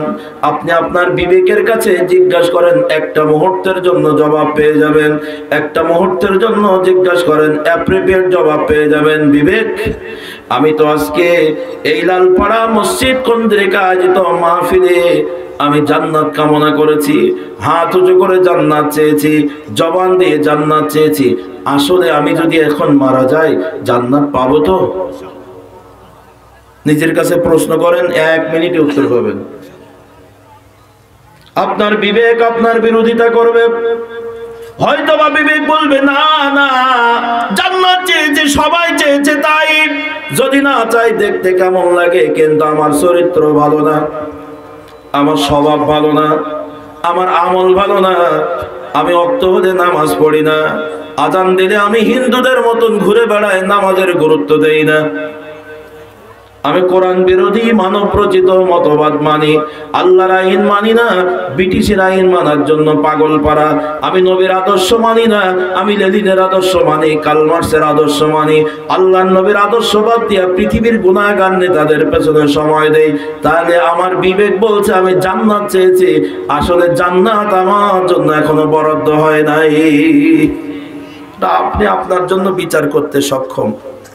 আপনি আপনার বিবেকের কাছে জিজ্ঞাসা করেন, একটা মুহূর্তের জন্য জবাব পেয়ে যাবেন। একটা মুহূর্তের জন্য জিজ্ঞাসা করেন, অ্যাপ্রোপ্রিয়েট জবাব পেয়ে যাবেন। বিবেক, আমি তো আজকে এই লালপাড়া মসজিদ কেন্দ্রিক আয়োজিত মাহফিলে আমি জান্নাত কামনা করেছি, হাত উঁচু করে জান্নাত চেয়েছি, জবান দিয়ে জান্নাত চেয়েছি। আসলে আমি যদি এখন মারা যাই জান্নাত পাবো তো? নিজের কাছে প্রশ্ন করেন, 1 মিনিটে উত্তর পাবেন। আপনার বিবেক আপনার বিরোধিতা করবে। হয়তোবা বিবেক বলবে, না না, জান্নাত চেয়েছে, সবাই চেয়েছে, তাই যদি না চাই দেখতে কেমন লাগে, কিন্তু আমার চরিত্র ভালো না, আমার স্বভাব ভালো না, আমার আমল ভালো না, আমি ওয়াক্ত হলে নামাজ পড়ি না, আজান দিলে আমি হিন্দুদের মতন ঘুরে বেড়াই, নামাজের গুরুত্ব দেই না, আমি কোরআন বিরোধী মানব রচিত মতবাদ মানি, আল্লাহর আইন মানি না, ব্রিটিশের আইন মানার জন্য পাগল পারা, আমি নবীর আদর্শ মানি না, আমি লেনিনের আদর্শ মানি, কার্ল মার্ক্সের আদর্শ মানি, আল্লাহর নবীর আদর্শ বাদ দিয়া পৃথিবীর গুনাহগার নেতাদের পেছনে সময় দেই, তাহলে আমার বিবেক বলছে আমি জান্নাত চেয়েছি, আসলে জান্নাত আমার জন্য এখনো বরাদ্দ হয় নাই। আপনি আপনার জন্য বিচার করতে সক্ষম।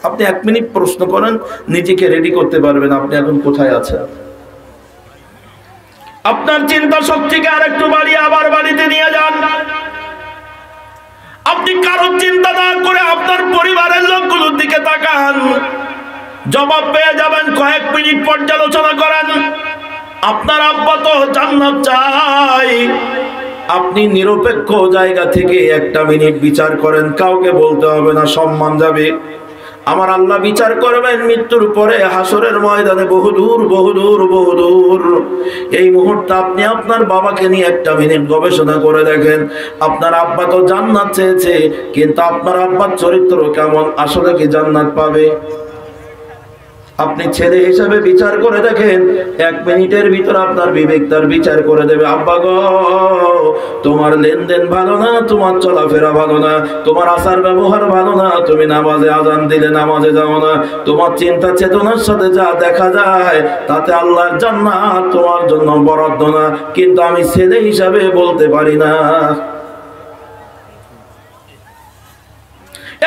আপনি 1 মিনিট প্রশ্ন করেন, নিজেকে রেডি করতে পারবেন আপনি এখন কোথায় আছেন। আপনার চিন্তা শক্তিকে আরেকটু বাড়িয়ে আবার বাড়িতে নিয়ে যান। আপনি কারোর চিন্তা না করে আপনার পরিবারের লোকগুলোর দিকে তাকান, জবাব পেয়ে যাবেন। কয়েক মিনিট পর্যালোচনা করেন। আপনার আব্বা তো জান্নাত চাই, আপনি নিরপেক্ষ জায়গা থেকে 1 মিনিট বিচার করেন, কাউকে বলতে হবে না, সম্মান যাবে। আমার আল্লাহ বিচার করবেন মৃত্যুর পরে হাসরের ময়দানে, বহুদূর বহুদূর বহুদূর। এই মুহূর্তে আপনি আপনার বাবাকে নিয়ে 1 মিনিট গবেষণা করে দেখেন। আপনার আব্বা তো জান্নাত চেয়েছে, কিন্তু আপনার আব্বার চরিত্র কেমন, আসলে কি জান্নাত পাবে? আপনি ছেলে হিসাবে বিচার করে দেখেন, 1 মিনিটের ভিতর আপনার বিবেক তার বিচার করে দেবে। আব্বা গো, তোমার লেনদেন ভালো না, তোমার চলাফেরা ভালো না, তোমার আচার ব্যবহার ভালো না, তুমি নামাজে আজান দিলে নামাজে যাও না, তোমার চিন্তা চেতনার সাথে যা দেখা যায় তাতে আল্লাহর জান্নাত তোমার জন্য বরাদ্দ না, কিন্তু আমি ছেলে হিসাবে বলতে পারি না।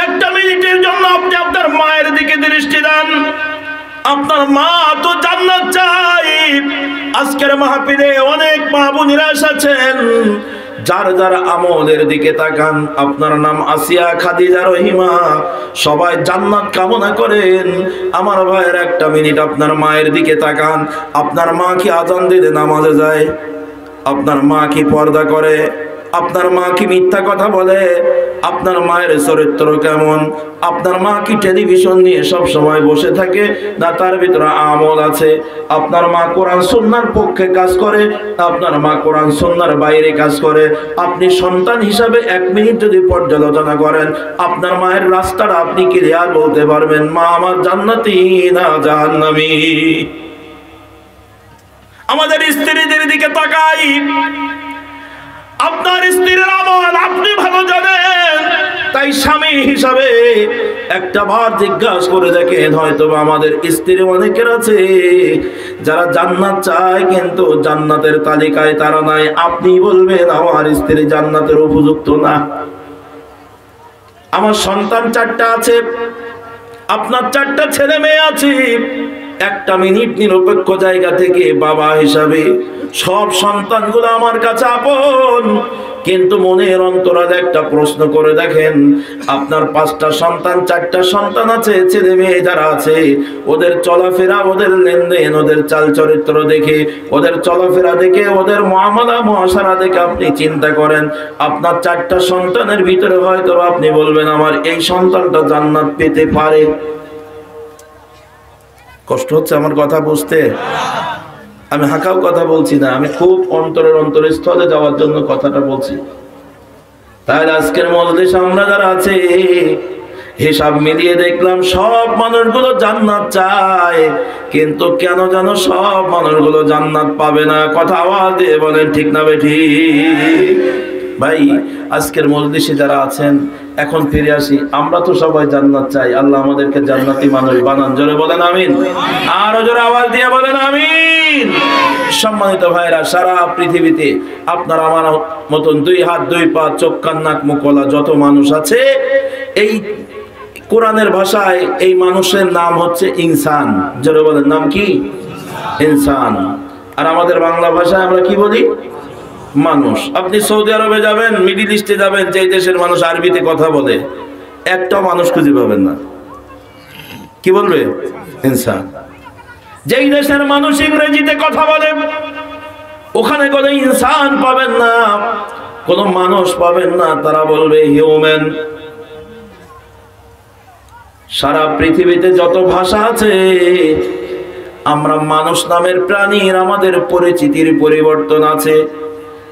1 মিনিটের জন্য আপনি আপনার মায়ের দিকে দৃষ্টি দেন। আপনার মা তো জান্নাত চাই। আজকের মাহফিলে অনেক মা বোনেরা এসেছেন, যার যার আমলের দিকে তাকান। আপনার নাম আসিয়া, খাদিজা, রহিমা, সবাই জান্নাত কামনা করেন। আমার ভাইয়ের 1 মিনিট আপনার মায়ের দিকে তাকান। আপনার মা কি আজান দিলে নামাজে যায়? আপনার মা কি পর্দা করে? আপনার মা কি মিথ্যা কথা বলে? আপনার মায়ের চরিত্র কেমন? আপনার মা কি টেলিভিশন নিয়ে সব সময় বসে থাকে, না তার ভিতরে আমল আছে? আপনার মা কোরআন সুন্নাহর পক্ষে কাজ করে, আপনার মা কোরআন সুন্নাহর বাইরে কাজ করে? আপনি সন্তান হিসাবে 1 মিনিট যদি পর্যালোচনা করেন, আপনার মায়ের রাস্তাটা আপনি ক্লিয়ার বলতে পারবেন, মা আমার জান্নাতি না জাহান্নামী। আমাদের স্ত্রীদের দিকে তাকাই। আপনার স্ত্রীর আমল আপনি ভালো জানেন, তাই স্বামী হিসাবে 1 বার জিজ্ঞাসা করে দেখেন। হয়তো আমাদের স্ত্রী অনেকের আছে যারা জান্নাত চায়, কিন্তু জান্নাতের তালিকায় তারা নাই। আপনি বলবেন আমার স্ত্রী জান্নাতের উপযুক্ত না। আমার সন্তান 4টা আছে, আপনার 4টা ছেলে মেয়ে আছে। 1 মিনিট নিরপেক্ষ জায়গা থেকে বাবা হিসাবে সব সন্তানগুলো আমার কাছে আপন, কিন্তু মনের অন্তরালে একটা প্রশ্ন করে দেখেন, আপনার 5টা সন্তান 4টা সন্তান আছে, ছেলে মেয়ে যারা আছে, ওদের চলাফেরা, ওদের লেনদেন, ওদের চাল চরিত্র দেখে, ওদের চলাফেরা দেখে, ওদের মুআমালা মুআশারা দেখে আপনি চিন্তা করেন, আপনার 4টা সন্তানের ভিতরে হয়তো আপনি বলবেন আমার এই সন্তানটা জান্নাত পেতে পারে। কষ্ট হচ্ছে আমার কথা বুঝতে? আমি হাঁকাও কথা বলছি না, আমি খুব অন্তরস্থলে যাওয়ার জন্য কথাটা বলছি। তাহলে আজকের মজলিসে আমরা যারা আছে, হিসাব মিলিয়ে দেখলাম সব মানুষগুলো জান্নাত চায়, কিন্তু কেন যেন সব মানুষগুলো জান্নাত পাবে না। কথা আওয়াজ দিয়ে বলেন ঠিক না বেঠিক? ভাই, আজকের মজলিসে যারা আছেন, এখন ফিরে আসি, আমরা তো সবাই জান্নাত চাই। আল্লাহ আমাদেরকে জান্নাতি মানুষ বানান। জোরে বলেন আমিন। আরো জোরে আওয়াজ দিয়ে বলেন আমিন। সম্মানিত ভাইরা, সারা পৃথিবীতে আপনার আমার মতন 2 হাত 2 পা চোখ কান নাক মুখ গলা যত মানুষ আছে, এই কোরআনের ভাষায় এই মানুষের নাম হচ্ছে ইনসান। জোরে বলেন নাম কি? ইনসান। আর আমাদের বাংলা ভাষায় আমরা কি বলি? মানুষ। আপনি সৌদি আরবে যাবেন, মিডিল ইস্টে যাবেন, যে দেশের মানুষ আরবিতে কথা বলে, একটাও মানুষ খুঁজে পাবেন না। কি বলবে? ইনসান। যেই দেশের মানুষ ইংরেজিতে কথা বলে, ওখানে কোনো ইনসান পাবেন না, কোনো মানুষ পাবেন না, তারা বলবে হিউম্যান। সারা পৃথিবীতে যত ভাষা আছে, আমরা মানুষ নামের প্রাণীর আমাদের পরিচিতির পরিবর্তন আছে,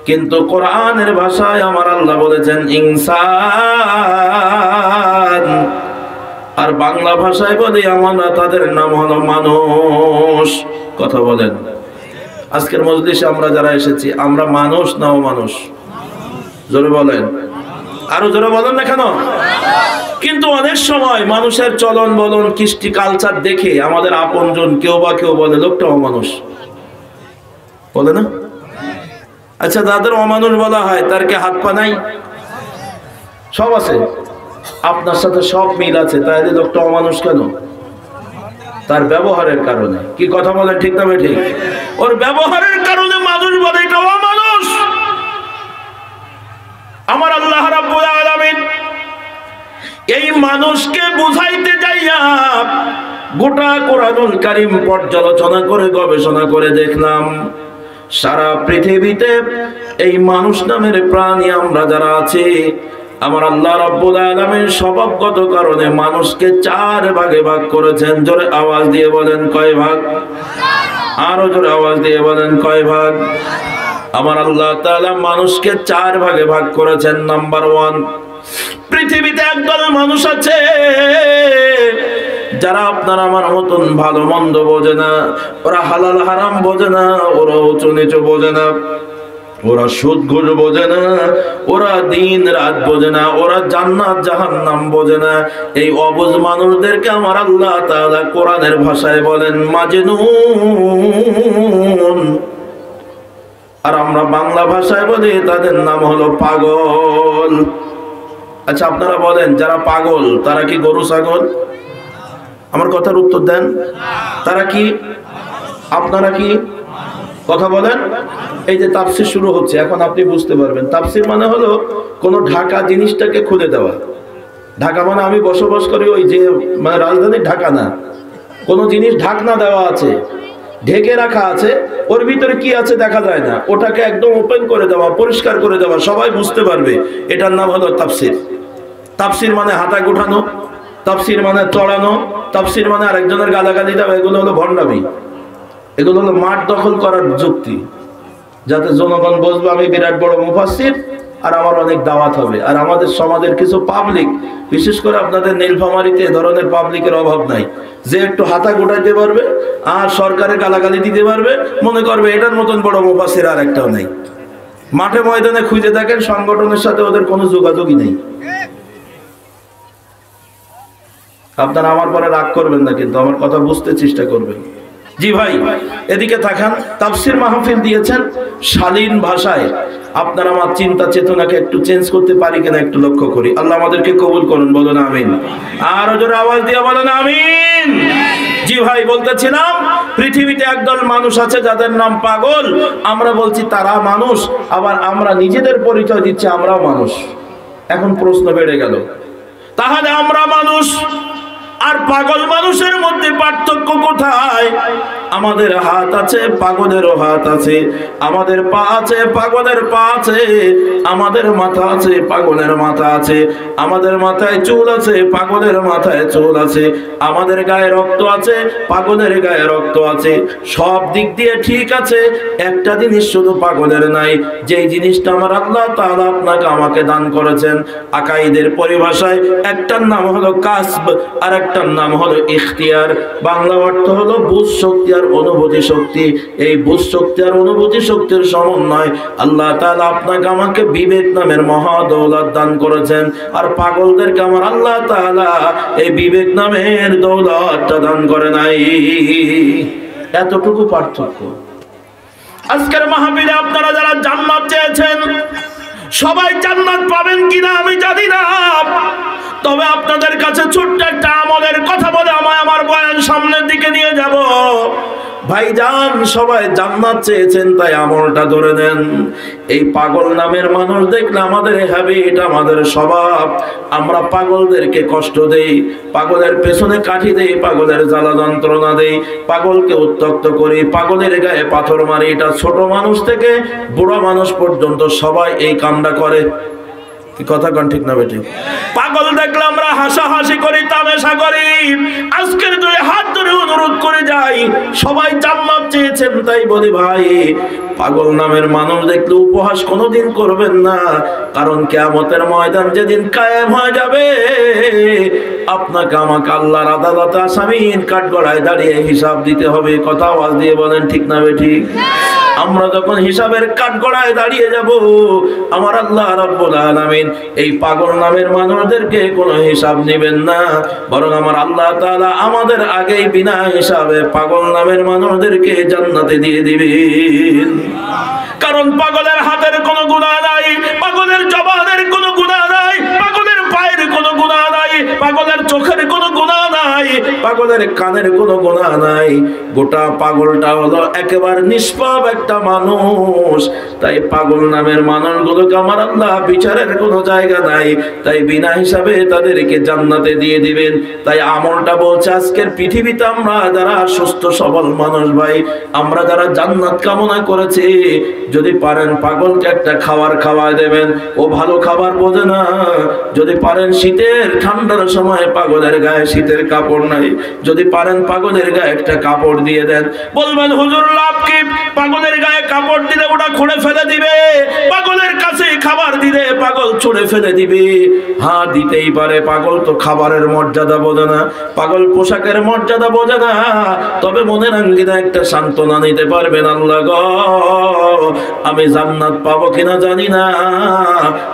কিন্তু কোরআনের ভাষায় আমার আল্লাহ বলেছেন ইনসান। আর বাংলা ভাষায় বলি আমরা, তাদের নাম হলো মানুষ। কথা বলেন। আজকের মজলিসে আমরা যারা এসেছি, আমরা মানুষ না অমানুষ? জোরে বলেন। আরো জোরে বলেন না কেন? কিন্তু অনেক সময় মানুষের চলন বলন, কৃষ্টি কালচার দেখে আমাদের আপনজন কেউ বা কেউ বলে লোকটা অমানুষ, বলে না? আচ্ছা, যাদের অমানুষ বলা হয় তার কি হাত পা নাই? সব আছে, আপনার সাথে সব মিল আছে, তাহলে লোকটা অমানুষ কেন? তার ব্যবহারের কারণে। কি কথা বলেন ঠিক না ঠিক? ওর ব্যবহারের কারণে মানুষ বলে এটা অমানুষ। আমার আল্লাহ রাব্বুল আলামিন এই মানুষকে বুঝাইতে যাইয়া গোটা কোরআনুল কারীম পর্যালোচনা করে গবেষণা করে দেখলাম, সারা পৃথিবীতে এই মানুষ নামের প্রাণী আমরা যারা আছি, আমার আল্লাহ রাব্বুল আলামিন স্বভাবগত কারণে মানুষকে 4 ভাগে ভাগ করেছেন। জোরে আওয়াজ দিয়ে বলেন কয় ভাগ? আরো জোরে আওয়াজ দিয়ে বলেন কয় ভাগ? আমার আল্লাহ তাআলা মানুষকে 4 ভাগে ভাগ করেছেন। নাম্বার 1, পৃথিবীতে একদল মানুষ আছে যারা আপনার আমার মতন ভালো মন্দ বোঝে না, ওরা হালাল হারাম বোঝে না, ওরা উঁচু নিচু বোঝে না, ওরা সুদ ঘুষ বোঝে না, ওরা দিন রাত বোঝে না, ওরা জান্নাত জাহান্নাম বোঝে না। এই অবুঝ মানুষদেরকে আমার আল্লাহ তাআলা কোরআনের ভাষায় বলেন মাজনুন। আর আমরা বাংলা ভাষায় বলি তাদের নাম হলো পাগল। আচ্ছা, আপনারা বলেন, যারা পাগল তারা কি গরু ছাগল? আমার কথার উত্তর দেন। তারা কি? আপনারা কি? কথা বলেন। এই যে তাফসীর শুরু হচ্ছে, এখন আপনি বুঝতে পারবেন তাফসীর মানে হলো কোন ঢাকা জিনিসটাকে খুলে দেওয়া। ঢাকা মানে আমি বসবাস করি ওই যে মানে রাজধানী ঢাকা না, কোন জিনিস ঢাকনা দেওয়া আছে, ঢেকে রাখা আছে, ওর ভিতরে কি আছে দেখা যায় না, ওটাকে একদম ওপেন করে দেওয়া, পরিষ্কার করে দেওয়া, সবাই বুঝতে পারবে, এটার নাম হলো তাফসীর। তাফসীর মানে হাতা গোঠানো, তাফসীর মানে চড়ানো, তাফসীর মানে আরেকজনের গালাগালি দেওয়া। এগুলো হলো ভণ্ডামি, এগুলো হলো মাঠ দখল করার যুক্তি, যাতে জনগণ বুঝবে আমি বিরাট বড় মুফাসসির আর আমার অনেক দাওয়াত হবে। আর আমাদের সমাজের কিছু পাবলিক, বিশেষ করে আপনাদের নীলফামারীতে এ ধরনের পাবলিকের অভাব নাই, যে একটু হাতা গোটাইতে পারবে আর সরকারের গালাগালি দিতে পারবে, মনে করবে এটার মতন বড় মুফাসসির আর একটাও নাই। মাঠে ময়দানে খুঁজে দেখেন, সংগঠনের সাথে ওদের কোনো যোগাযোগই নেই। আপনারা আমার পরে রাগ করবেন না, কিন্তু আমার কথা বুঝতে চেষ্টা করবেন। জি ভাই, এদিকে তাকান। তাফসীর মাহফিল দিয়েছেন শালীন ভাষায়। আপনারা আমার চিন্তা চেতনাকে একটু চেঞ্জ করতে পারি কিনা একটু লক্ষ্য করি। আল্লাহ আমাদেরকে কবুল করুন, বলুন আমিন। আর জোরে আওয়াজ দিয়ে বলেন আমিন। জি ভাই, বলতেছিলাম পৃথিবীতে একদল মানুষ আছে যাদের নাম পাগল। আমরা বলছি তারা মানুষ, আবার আমরা নিজেদের পরিচয় দিচ্ছি আমরাও মানুষ। এখন প্রশ্ন বেড়ে গেল, তাহলে আমরা মানুষ আর পাগল মানুষের মধ্যে পার্থক্য কোথায়? আমাদের হাত আছে, পাগলেরও হাত আছে। আমাদের পা আছে, পাগলের পা আছে। আমাদের মাথা আছে, পাগলের মাথা আছে। আমাদের মাথায় চুল আছে, পাগলের মাথায় চুল আছে। আমাদের গায়ে রক্ত আছে, পাগলের গায়ে রক্ত আছে। সব দিক দিয়ে ঠিক আছে, একটা জিনিস শুধু পাগলের নাই, যেই জিনিসটা আমার আল্লাহ তাআলা আপনাকে আমাকে দান করেছেন। আকাইদের পরিভাষায় একটার নাম হলো কাসব, আর একটার নাম হলো ইখতিয়ার। বাংলা অর্থ হলো বুঝ শক্তি আর অনুভূতি শক্তি। এই বুঝ শক্তি আর অনুভূতি শক্তির সমন্বয় আল্লাহ তাআলা আপনাকে আমাকে বিবেক নামের মহা দৌলত দান করেছেন। আর পাগলদেরকে আমার আল্লাহ তাআলা এই বিবেক নামের দৌলতটা দান করে নাই। এতটুকু পার্থক্য। আজকের মাহফিলে আপনারা যারা জান্নাত চেয়েছেন, সবাই জান্নাত পাবেন কিনা আমি জানি না, তবে আপনাদের কাছে ছোট্ট একটা আমলের কথা বলে আমার বয়ান সামনের দিকে নিয়ে যাব। ভাইজান, সবাই জান্নাত চেয়েছেন, তাই আমলটা ধরে নেন। এই পাগল নামের মানুষ দেখলে আমাদের হ্যাবিট, আমাদের স্বভাব, আমরা পাগলদেরকে কষ্ট দেই, পাগলের পেছনে কাঠি দেই, পাগলের জ্বালা যন্ত্রণা দেই, পাগলকে উত্ত্যক্ত করি, পাগলের গায়ে পাথর মারি। এটা ছোট মানুষ থেকে বুড়ো মানুষ পর্যন্ত সবাই এই কামটা করে। কথা কোন ঠিক না বেটি? পাগল দেখলে আমরা হাসাহাসি করি, তামাশা করি। আজকের দুই হাত ধরে অনুরোধ করে যাই, সবাই জান্নাত চেয়েছেন, তাই বলি ভাই, পাগল নামের মানুষ দেখলে উপহাস কোনোদিন করবেন না। কারণ কিয়ামতের ময়দান যেদিন কায়েম হয়ে যাবে, আপনাকে আমাকে আল্লাহর আদালতে আসামির কাঠগড়ায় দাঁড়িয়ে হিসাব দিতে হবে। কথা আওয়াজ দিয়ে বলেন ঠিক না বেটি? আমরা যখন হিসাবের কাঠগড়ায় দাঁড়িয়ে যাব, আমার আল্লাহ রাব্বুল আলামিন এই পাগল নামের মানুষদেরকে কোনো হিসাব নেবেন না, বরং আমার আল্লাহ তাআলা আমাদের আগেই বিনা হিসাবে পাগল নামের মানুষদেরকে জান্নাতে দিয়ে দিবেন। কারণ পাগলের হাতের কোনো গুনাহ নাই, পাগলের জবানের কোনো গুনাহ নাই, পাগলের পায়ের কোনো গুনাহ নাই, পাগলের চোখের কোনো গুনাহ নাই, পাগলের কানের কোনো গুনাহ নাই। গোটা পাগলটা হলো একেবারে নিষ্পাপ একটা মানুষ। তাই পাগল নামের মানুষগুলোকে আমার আল্লাহ বিচারের কোনো জায়গা নাই, তাই বিনা হিসাবে তাদেরকে জান্নাতে দিয়ে দিবেন। তাই আমলটা বলছে, আজকের পৃথিবীতে আমরা যারা সুস্থ সবল মানুষ ভাই, আমরা যারা জান্নাত কামনা করেছি, যদি পারেন পাগলকে একটা খাবার খাওয়ায় দেবেন। ও ভালো খাবার বোঝে না। যদি পারেন শীতের ঠান্ডার সময় পাগলের গায়ে শীতের কাপড় নাই, যদি পারেন পাগলের গায়ে একটা কাপড় দিয়ে দেন। বলবেন হুজুর লাভ কি? পাগলের গায়ে কাপড় দিলে ওটা খুলে ফেলে দিবে, পাগলের কাছে খাবার দিলে পাগল ছুঁড়ে ফেলে দিবে। হ্যাঁ, দিতেই পারে, পাগল তো খাবারের মর্যাদা বোঝে না, পাগল পোশাকের মর্যাদা বোঝে না। তবে মনের আঙ্গিনা একটা সান্ত্বনা নিতে পারবেন, আল্লাহ গো, আমি জান্নাত পাবো কিনা জানি না,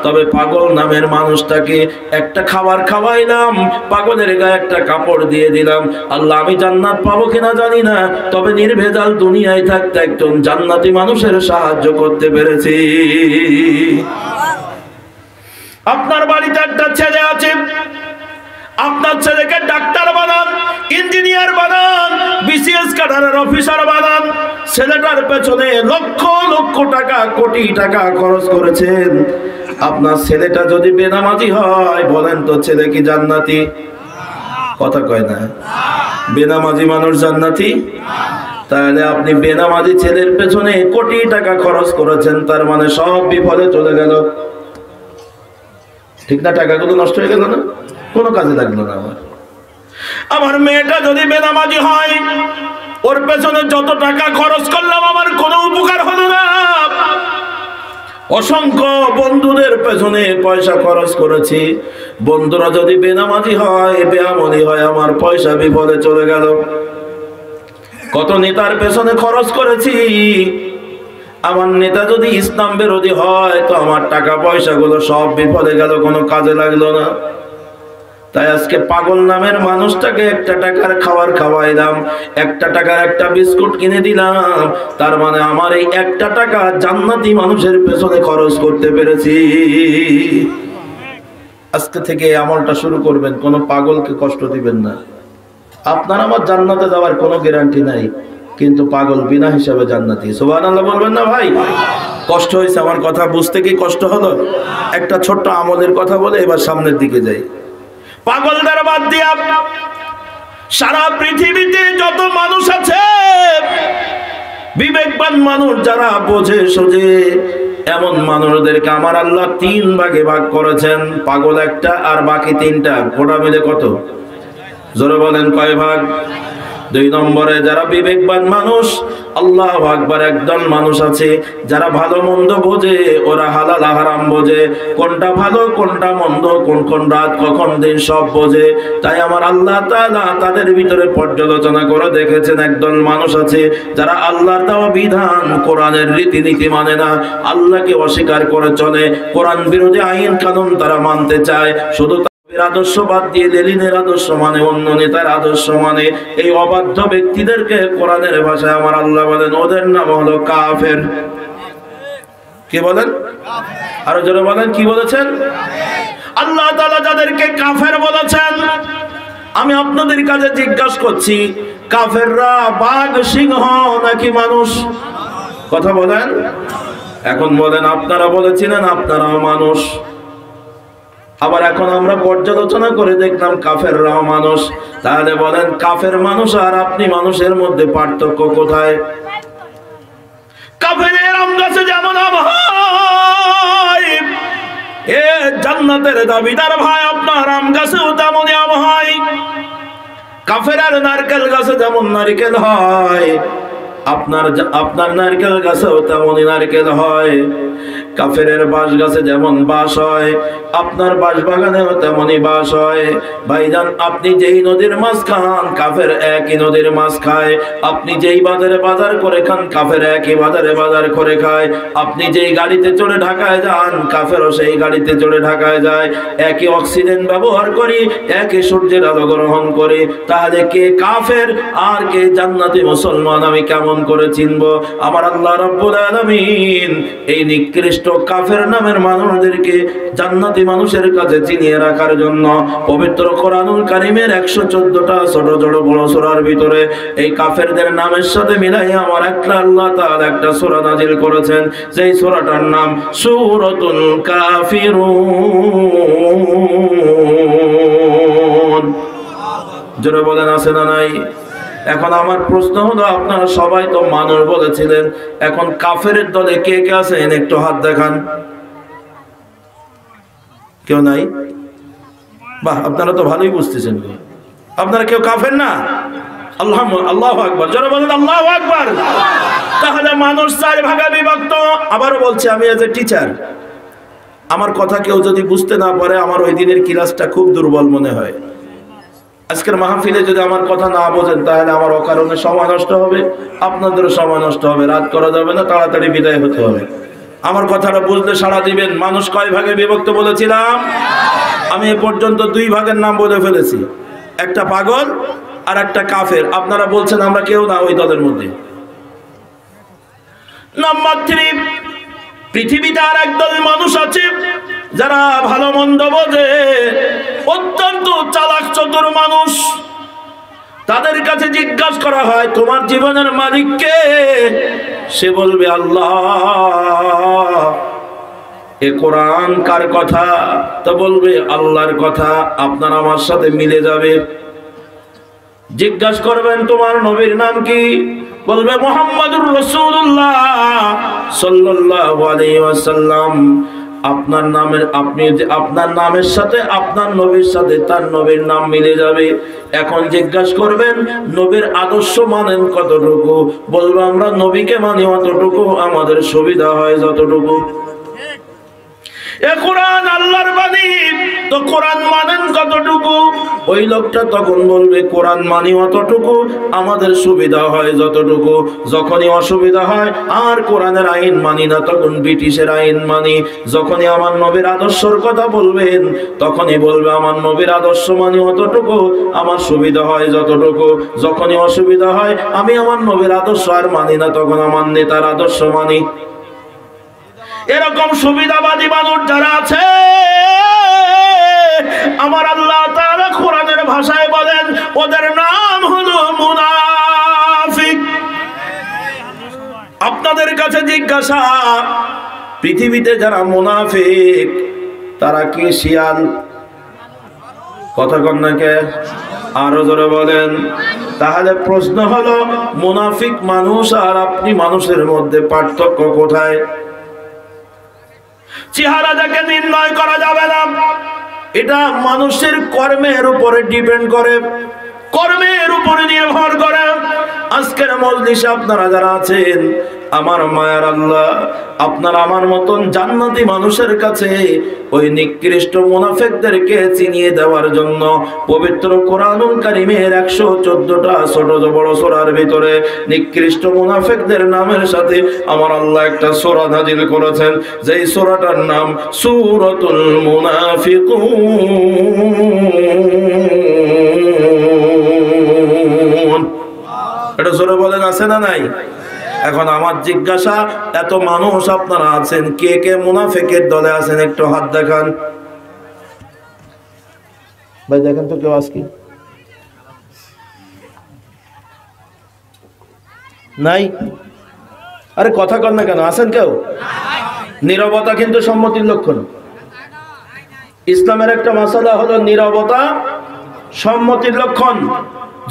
তবে পাগল নামের মানুষটাকে একটা খাবার খাওয়াইলাম, পাগলের গায়ে একটা কাপড় দিয়ে দিলাম। আল্লাহ, আমি জান্নাত পাবো কিনা জানি না, তবে নির্ভেজাল দুনিয়ায় থাকতে একজন জান্নাতি মানুষের সাহায্য করতে পেরেছি। আপনার বাড়িতে একটা ছেলে আছে, আপনার ছেলেকে ডাক্তার বানান, ইঞ্জিনিয়ার বানান, বিসিএস ক্যাডারের অফিসার বানান। ছেলেটার পেছনে লক্ষ লক্ষ টাকা, কোটি টাকা খরচ করেছেন। আপনার ছেলেটা যদি বেনামাজি হয়, বলেন তো ছেলে কি জান্নাতি? কথা কয় না। বেনামাজি মানুষ জান্নাতি? তাহলে আপনি বেনামাজি ছেলের পেছনে কোটি টাকা খরচ করেছেন, তার মানে সব বিফলে চলে গেল। ঠিক না? টাকাগুলো নষ্ট হয়ে গেল না, কোনো কাজে লাগলো না। আমার মেয়েটা যদি বেনামাজি হয়, ওর পেছনে যত টাকা খরচ করলাম আমার কোনো উপকার হলো না। অসংখ্য বন্ধুদের পেছনে পয়সা খরচ করেছি, বন্ধুরা যদি বেনামাজি হয়, বেআমলি হয়, আমার পয়সা বিফলে চলে গেল। কত নেতার পেছনে খরচ করেছি, আমার নেতা যদি ইসলাম বিরোধী হয়, তো আমার টাকা পয়সাগুলো সব বিফলে গেল, কোনো কাজে লাগলো না। তাই আজকে পাগল নামের মানুষটাকে একটা টাকার খাবার খাওয়াইলাম, একটা টাকার একটা বিস্কুট কিনে দিলাম, তার মানে আমার এই একটা টাকা জান্নাতি মানুষের পেছনে খরচ করতে পেরেছি। আজকে থেকে এই আমলটা শুরু করবেন, কোনো পাগলকে কষ্ট দিবেন না। আপনার আমার জান্নাতে যাওয়ার কোনো গ্যারান্টি নাই, কিন্তু পাগল বিনা হিসাবে জান্নাতি। সুবহানাল্লাহ বলবেন না ভাই? কষ্ট হয়েছে আমার কথা বুঝতে, কি কষ্ট হলো? একটা ছোট্ট আমলের কথা বলে এবার সামনের দিকে যাই। পাগলদের বাদ দিয়া সারা পৃথিবীতে যত মানুষ আছে, বিবেকবান মানুষ যারা বোঝে সোঝে, এমন মানুষদেরকে আমার আল্লাহ 3 ভাগে ভাগ করেছেন। পাগল একটা আর বাকি 3টা, গোটা মিলে কত? জোরে বলেন কয় ভাগ? 2 নম্বরে যারা বিবেকবান মানুষ, আল্লাহু আকবার, একদল মানুষ আছে যারা ভালো মন্দ বোঝে, ওরা হালাল হারাম বোঝে, কোনটা ভালো কোনটা মন্দ, কোন রাত কখন দিন সব বোঝে। তাই আমার আল্লাহ তাআলা তাদের ভিতরে পর্যালোচনা করে দেখেছেন, একদল মানুষ আছে যারা আল্লাহর দেওয়া বিধান, কোরআনের রীতিনীতি মানে না, আল্লাহকে অস্বীকার করে চলে, কোরআন বিরোধী আইন কানুন তারা মানতে চায়, শুধু আদর্শ বাদ দিয়ে লেনিনের আদর্শ মানে, অন্য নেতার আদর্শ মানে। এই অবাধ্য ব্যক্তিদেরকে কোরআনের ভাষায় আমার আল্লাহ বলেন, ওদের নাম হলো কাফের। কি বলেন? আরো জোরে বলেন, কি বলেছেন? আল্লাহ তাআলা যাদেরকে কাফের বলেছেন, আমি আপনাদের কাছে জিজ্ঞাসা করছি, কাফেররা বাঘ সিংহ নাকি মানুষ? কথা বলেন। এখন বলেন, আপনারা বলেছিলেন আপনারাও মানুষ, আবার এখন আমরা পর্যালোচনা করে দেখলাম কাফেররাও মানুষ। তাহলে বলেন, কাফের মানুষ আর আপনি মানুষের মধ্যে পার্থক্য কোথায়? কাফেরের আম গাছে যেমন আম হয়, এ জান্নাতের দাবিদার ভাই, আপনার আম গাছেও তেমনই আম হয়। কাফেরের নারকেল গাছে যেমন নারকেল হয়, আপনার নারকেল গাছেও তেমনই নারকেল হয়। কাফেরের বাঁশ গাছে যেমন বাঁশ হয়, আপনার বাঁশ বাগানেও তেমনই বাঁশ হয়। ভাইজান, আপনি যেই নদীর মাছ খান, কাফের একই নদীর মাছ খায়। আপনি যেই বাজারে বাজার করে খান, কাফের একই বাজারে বাজার করে খায়। আপনি যেই গাড়িতে চড়ে ঢাকায় যান, কাফেরও সেই গাড়িতে চড়ে ঢাকায় যায়। একই অক্সিজেন ব্যবহার করি, একই সূর্যের আলো গ্রহণ করি। তাহলে কে কাফের আর কে জান্নাতি মুসলমান আমি কেমন করে চিনবো? আমার আল্লাহ রাব্বুল আলামিন এই নিকৃষ্ট কাফের নামের মানুষদেরকে জান্নাতি মানুষের কাছে চিনিয়ে রাখার জন্য পবিত্র কোরআনুল কারীমের 114টা ছোট ছোট বড় সূরার ভিতরে এই কাফেরদের নামের সাথে মিলাই আমার একটা আল্লাহ তাআলা একটা সূরা নাজিল করেছেন, যেই সূরাটার নাম সূরাতুল কাফিরুন। জোরে বলেন, আছে না নাই? এখন আমার প্রশ্ন হলো, আপনারা সবাই তো মানুষ বলেছিলেন, এখন কাফেরের দলে কে কে আছেন একটু হাত দেখান। কেউ নাই? বাহ, আপনারা তো ভালোই বুঝতেছেন। আপনারা কেউ কাফের না? আল্লাহু আকবার, জোরে বলেন আল্লাহু আকবার। তাহলে মানুষ 4 ভাগে বিভক্ত। আবারও বলছি, আমি এজ এ টিচার, আমার কথা কেউ যদি বুঝতে না পারে, আমার ওই দিনের ক্লাসটা খুব দুর্বল মনে হয়। আজকের মাহফিলে যদি আমার কথা না বোঝেন, তাহলে আমার অকারণে সময় নষ্ট হবে, আপনাদেরও সময় নষ্ট হবে, রাত করা যাবে না, তাড়াতাড়ি বিদায় হতে হবে। আমার কথাটা বুঝলে সাড়া দিবেন। মানুষ কয় ভাগে বিভক্ত বলেছিলাম? আমি এ পর্যন্ত 2 ভাগের নাম বলে ফেলেছি, একটা পাগল আর একটা কাফের। আপনারা বলছেন আমরা কেউ না ওই দলের মধ্যে। নাম্বার 3, পৃথিবীতে আর একদল মানুষ আছে যারা ভালো মন্দ বোঝে, অত্যন্ত চালাক চতুর মানুষ। তাদের কাছে জিজ্ঞাসা করা হয়, তোমার জীবনের মালিক কে? সে বলবে আল্লাহ। এ কোরআন কার কথা? তো বলবে আল্লাহর কথা। আপনার আমার সাথে মিলে যাবে। জিজ্ঞাসা করবেন, তোমার নবীর নাম কি? বলবে মুহাম্মাদুর রাসূলুল্লাহ সাল্লাল্লাহু আলাইহি ওয়াসাল্লাম। আপনার নামের সাথে আপনার নবীর সাথে তার নবীর নাম মিলে যাবে। এখন জিজ্ঞাসা করবেন, নবীর আদর্শ মানেন কতটুকু? বলবো আমরা নবীকে মানি অতটুকু, আমাদের সুবিধা হয় যতটুকু। এ কোরআন আল্লাহর বাণী, তো কোরআন মানেন কতটুকু? ওই লোকটা তখন বলবে, কোরআন মানি অতটুকু, আমাদের সুবিধা হয় যতটুকু। যখনই অসুবিধা হয় আর কোরআনের আইন মানি না, তখন ব্রিটিশের আইন মানি। যখনই আমার নবীর আদর্শের কথা বলবেন, তখনই বলবে আমার নবীর আদর্শ মানি অতটুকু, আমার সুবিধা হয় যতটুকু। যখনই অসুবিধা হয় আমি আমার নবীর আদর্শ আর মানি না, তখন আমার নেতার আদর্শ মানি। এরকম সুবিধাবাদী মানুষ যারা আছে, আমার আল্লাহ তাআলা কোরআনের ভাষায় বলেন, ওদের নাম তোমাদের কাছে জিজ্ঞাসা, পৃথিবীতে যারা মুনাফিক তারা কি শিয়াল? কথা কন না কে? আরো জোরে বলেন। তাহলে প্রশ্ন হলো, মুনাফিক মানুষ আর আপনি মানুষের মধ্যে পার্থক্য কোথায়? চেহারা দেখে নির্ণয় করা যাবে না, এটা মানুষের কর্মের উপরে ডিপেন্ড করে, কর্মের উপরে নির্ভর করে। আজকের মজলিসে আপনারা যারা আছেন, আমার মায়ার আল্লাহ আপনারা আমার মতন জান্নাতি মানুষের কাছে ওই নিকৃষ্ট মুনাফিকদেরকে চিনিয়ে দেওয়ার জন্য পবিত্র কোরআনুল কারীমের 114টা ছোট বড় সূরার ভিতরে নিকৃষ্ট মুনাফিকদের নামের সাথে আমার আল্লাহ একটা সূরা নাযিল করেছেন, যেই সূরাটার নাম সূরাতুল মুনাফিকুন। এটা জোরে বলেন, আছে না নাই? এখন আমার জিজ্ঞাসা, এত মানুষ আপনারা আছেন, কে কে মুনাফিকের দলে আছেন? একটু হাত দেখান ভাই, দেখেন তো কেউ আজকে নাই? আরে কথা কর না কেন, আছেন কেউ? নীরবতা কিন্তু সম্মতির লক্ষণ। ইসলামের একটা মাসালা হলো নীরবতা সম্মতির লক্ষণ।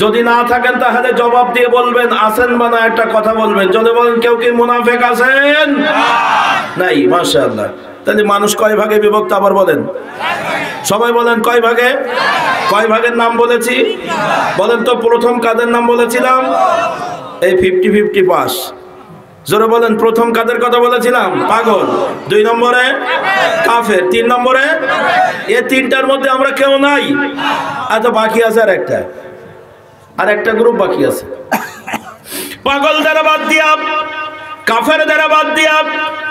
যদি না থাকেন তাহলে জবাব দিয়ে বলবেন আছেন বা না, একটা কথা বলবেন। যদি বলেন কেউ কি মুনাফিক আছেন? নাই, মাশাআল্লাহ। তাহলে মানুষ কয় ভাগে বিভক্ত? আবার বলেন, সবাই বলেন কয় ভাগে? কয় ভাগের নাম বলেছি বলেন তো? প্রথম কাদের নাম বলেছিলাম? এই 50-50 পাস। জোরে বলেন, প্রথম কাদের কথা বলেছিলাম? পাগল। 2 নম্বরে কাফের। 3 নম্বরে এই তিনটার মধ্যে আমরা কেউ নাই। এত বাকি আছে আর একটা গ্রুপ বাকি আছে, পাগলদের বাদ দিয়া, কাফেরদের বাদ দিয়া,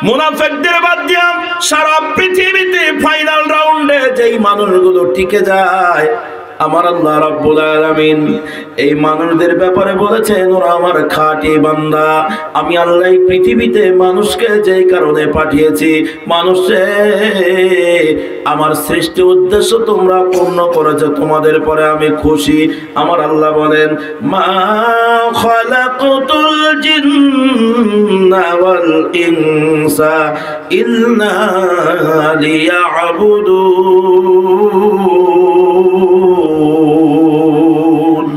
মুনাফিকদের বাদ দিয়া সারা পৃথিবীতে ফাইনাল রাউন্ডে যেই মানুষগুলো টিকে যায়, আমার আল্লাহ রাব্বুল আলামিন এই মানুষদের ব্যাপারে বলেছেন, ওরা আমার খাঁটি বান্দা। আমি আল্লাহ পৃথিবীতে মানুষকে যেই কারণে পাঠিয়েছি, মানুষে আমার সৃষ্টি উদ্দেশ্য তোমরা পূর্ণ করেছো, তোমাদের পরে আমি খুশি। আমার আল্লাহ বলেন, মা খালাকুতুল জিন্না ওয়াল ইনসা ইল্লা লিয়াবুদুন।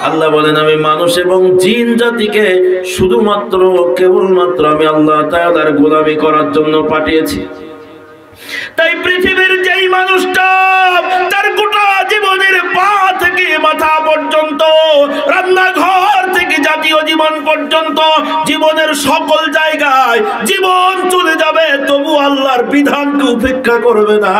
আল্লাহ বলেন, আমি মানুষ এবং জিন জাতিকে শুধুমাত্র কেবলমাত্র আমি আল্লাহ তাআলার গোলামি করার জন্য পাঠিয়েছি। তাই পৃথিবীর যেই মানুষটা তার গোটা জীবনের পা থেকে মাথা পর্যন্ত, রান্নাঘর থেকে জাতীয় জীবন পর্যন্ত, জীবনের সকল জায়গায় জীবন চলে যাবে, তবু আল্লাহর বিধানকে উপেক্ষা করবে না।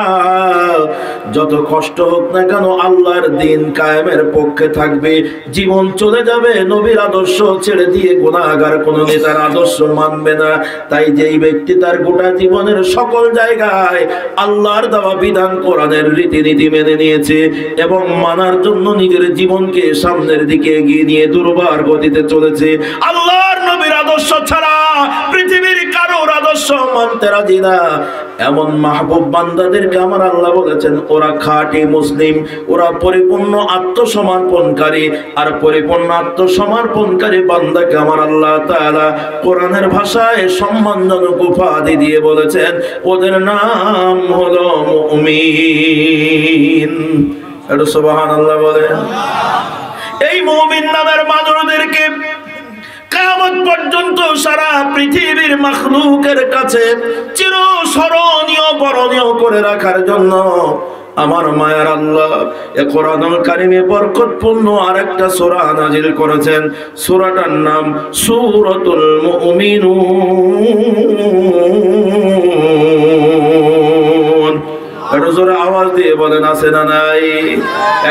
যত কষ্ট হোক না কেন আল্লাহর দিন কায়েমের পক্ষে থাকবে। জীবন চলে যাবে, নবীর আদর্শ ছেড়ে দিয়ে গুনাহগার কোন নেতার আদর্শ মানবে না। তাই যেই ব্যক্তি তার গোটা জীবনের সকল জায়গায় আল্লাহর দেওয়া বিধান কোরআনের রীতিনীতি মেনে নিয়েছে এবং মানার জন্য নিজের জীবনকে সামনের দিকে এগিয়ে নিয়ে দুর্বার গতিতে চলেছে, আল্লাহর নবীর আদর্শ ছাড়া পৃথিবীর কারোর আদর্শ মানতে রাজি না, এমন মাহবুব বান্দাদেরকে আমার আল্লাহ বলেছেন ওরা খাঁটি মুসলিম, ওরা পরিপূর্ণ আত্মসমর্পণকারী। আর পরিপূর্ণ আত্মসমর্পণকারী বান্দাকে আমার আল্লাহ তাআলা কোরআনের ভাষায় সম্মানজনক উপাধি দিয়ে বলেছেন, ওদের নাম হলো মুমিন। একটু সুবহানাল্লাহ বলেন। এই মুমিন নামের মানুষদেরকে কিয়ামত পর্যন্ত সারা পৃথিবীর মাখলুকের কাছে চিরস্মরণীয় বরণীয় করে রাখার জন্য আমার মায়ার আল্লাহ এ কোরআনুল কারীমে বরকতপূর্ণ আরেকটা সূরা নাযিল করেছেন। সূরাটার নাম সূরাতুল মুমিনুন। একটু জোরে আওয়াজ দিয়ে বলেন, আছে না নাই?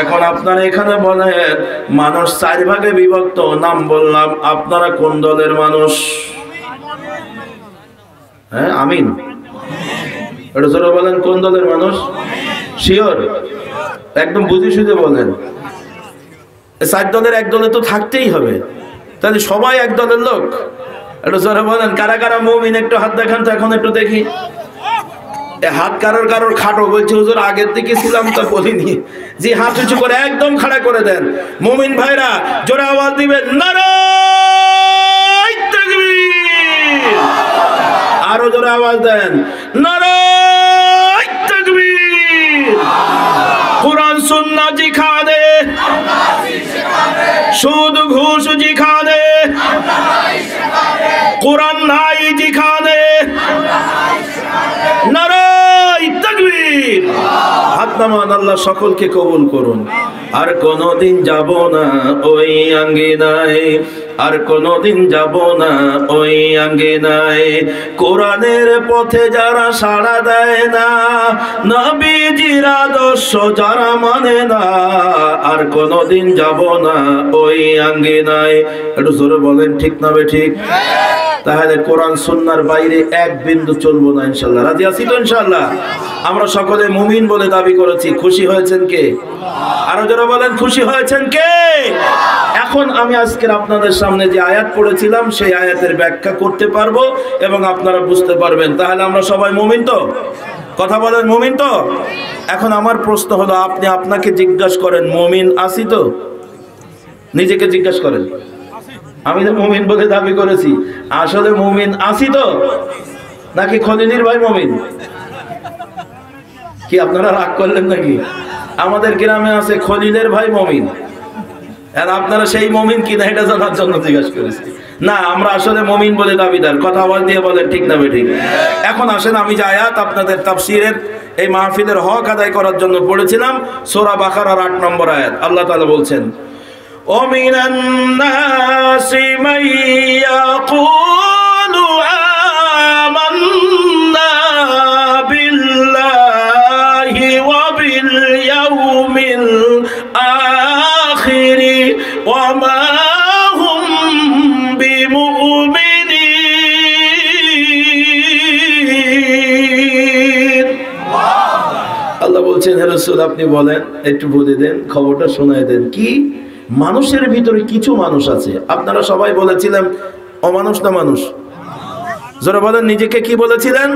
এখন আপনারা এখানে বলেন, মানুষ 4 ভাগে বিভক্ত, নাম বললাম, আপনারা কোন দলের মানুষ? হ্যাঁ, আমিন। একটু জোরে বলেন, কোন দলের মানুষ? শিওর? একদম বুঝে শুনে বলেন। 4 দলের এক দলে তো থাকতেই হবে, তাহলে সবাই এক দলের লোক। একটু জোরে বলেন, কারা কারা মুমিন? একটু হাত দেখান তো, এখন একটু দেখি। হাত কারোর খাটো, বলছে হুজুর আগের থেকে ছিলাম তা বলিনি। যে হাত উঁচু করে একদম খাড়া করে দেন। মুমিন ভাইরা জোরে আওয়াজ দিবেন, নারায়ে তাকবীর। আওয়াজ দেন, নারায়ে তাকবীর। কুরআন সুন্নাহ জিখা দে, সুদ ঘুষ জিখা দে, কুরআন নাই জিখা দে, নারায়ে তাকবীর। হাত নামান, আল্লাহ সকলকে কবুল করুন। আর কোনদিন যাব না ওই আঙ্গিনায়, আর কোনদিন যাব না ওই আঙ্গিনায়, কোরআনের পথে যারা সাড়া দেয় না, নবীজির আদর্শ যারা মানে না, আর কোনদিন যাব না ওই আঙ্গিনায়। একটু জোরে বলেন, ঠিক না বেঠিক? তাহলে কোরআন সুন্নাহর বাইরে এক বিন্দু চলবো না ইনশাআল্লাহ। রাজি আছি তো ইনশাআল্লাহ? আমরা সকলে মুমিন বলে দাবি করেছি। খুশি হয়েছেন কে? আরো যারা বলেন খুশি হয়েছেন কে? এখন আমি আজকের আপনাদের সামনে যে আয়াত পড়েছিলাম সেই আয়াতের ব্যাখ্যা করতে পারবো এবং আপনারা বুঝতে পারবেন। তাহলে আমরা সবাই মুমিন তো? কথা বলেন, মুমিন তো? এখন আমার প্রশ্ন হলো, আপনি আপনাকে জিজ্ঞাসা করেন মুমিন আছি তো? নিজেকে জিজ্ঞাসা করেন, আমি তো মুমিন বলে দাবি করেছি, আসলে মুমিন আছি তো? নাকি খলিলির ভাই মুমিন? কি আপনারা রাগ করলেন নাকি? আমাদের গ্রামে আছে খলিলের ভাই মুমিন, আর আপনারা সেই মুমিন কিনা এটা জানার জন্য জিজ্ঞাসা করেছি। না, আমরা আসলে মুমিন বলে দাবিদার। কথা আওয়াজ দিয়ে বলেন, ঠিক না বেঠিক? এখন আসেন, আমি যে আয়াত আপনাদের তাফসীরের এই মাহফিলের হক আদায় করার জন্য পড়েছিলাম, সূরা বাকারার 8 নম্বর আয়াত। আল্লাহ তাআলা বলছেন, ومن الناس من يقول آمنا بالله وباليوم الآخر وما هم بمؤمنين। আল্লাহ বলছেন, হে রাসূল আপনি বলেন, একটু বলে দেন, খবরটা শোনায় দেন। কি? মানুষের ভিতরে কিছু মানুষ আছে, আপনারা সবাই বলেছিলেন অমানুষ না মানুষ? যারা বলেন নিজেকে কি বলেছিলেন?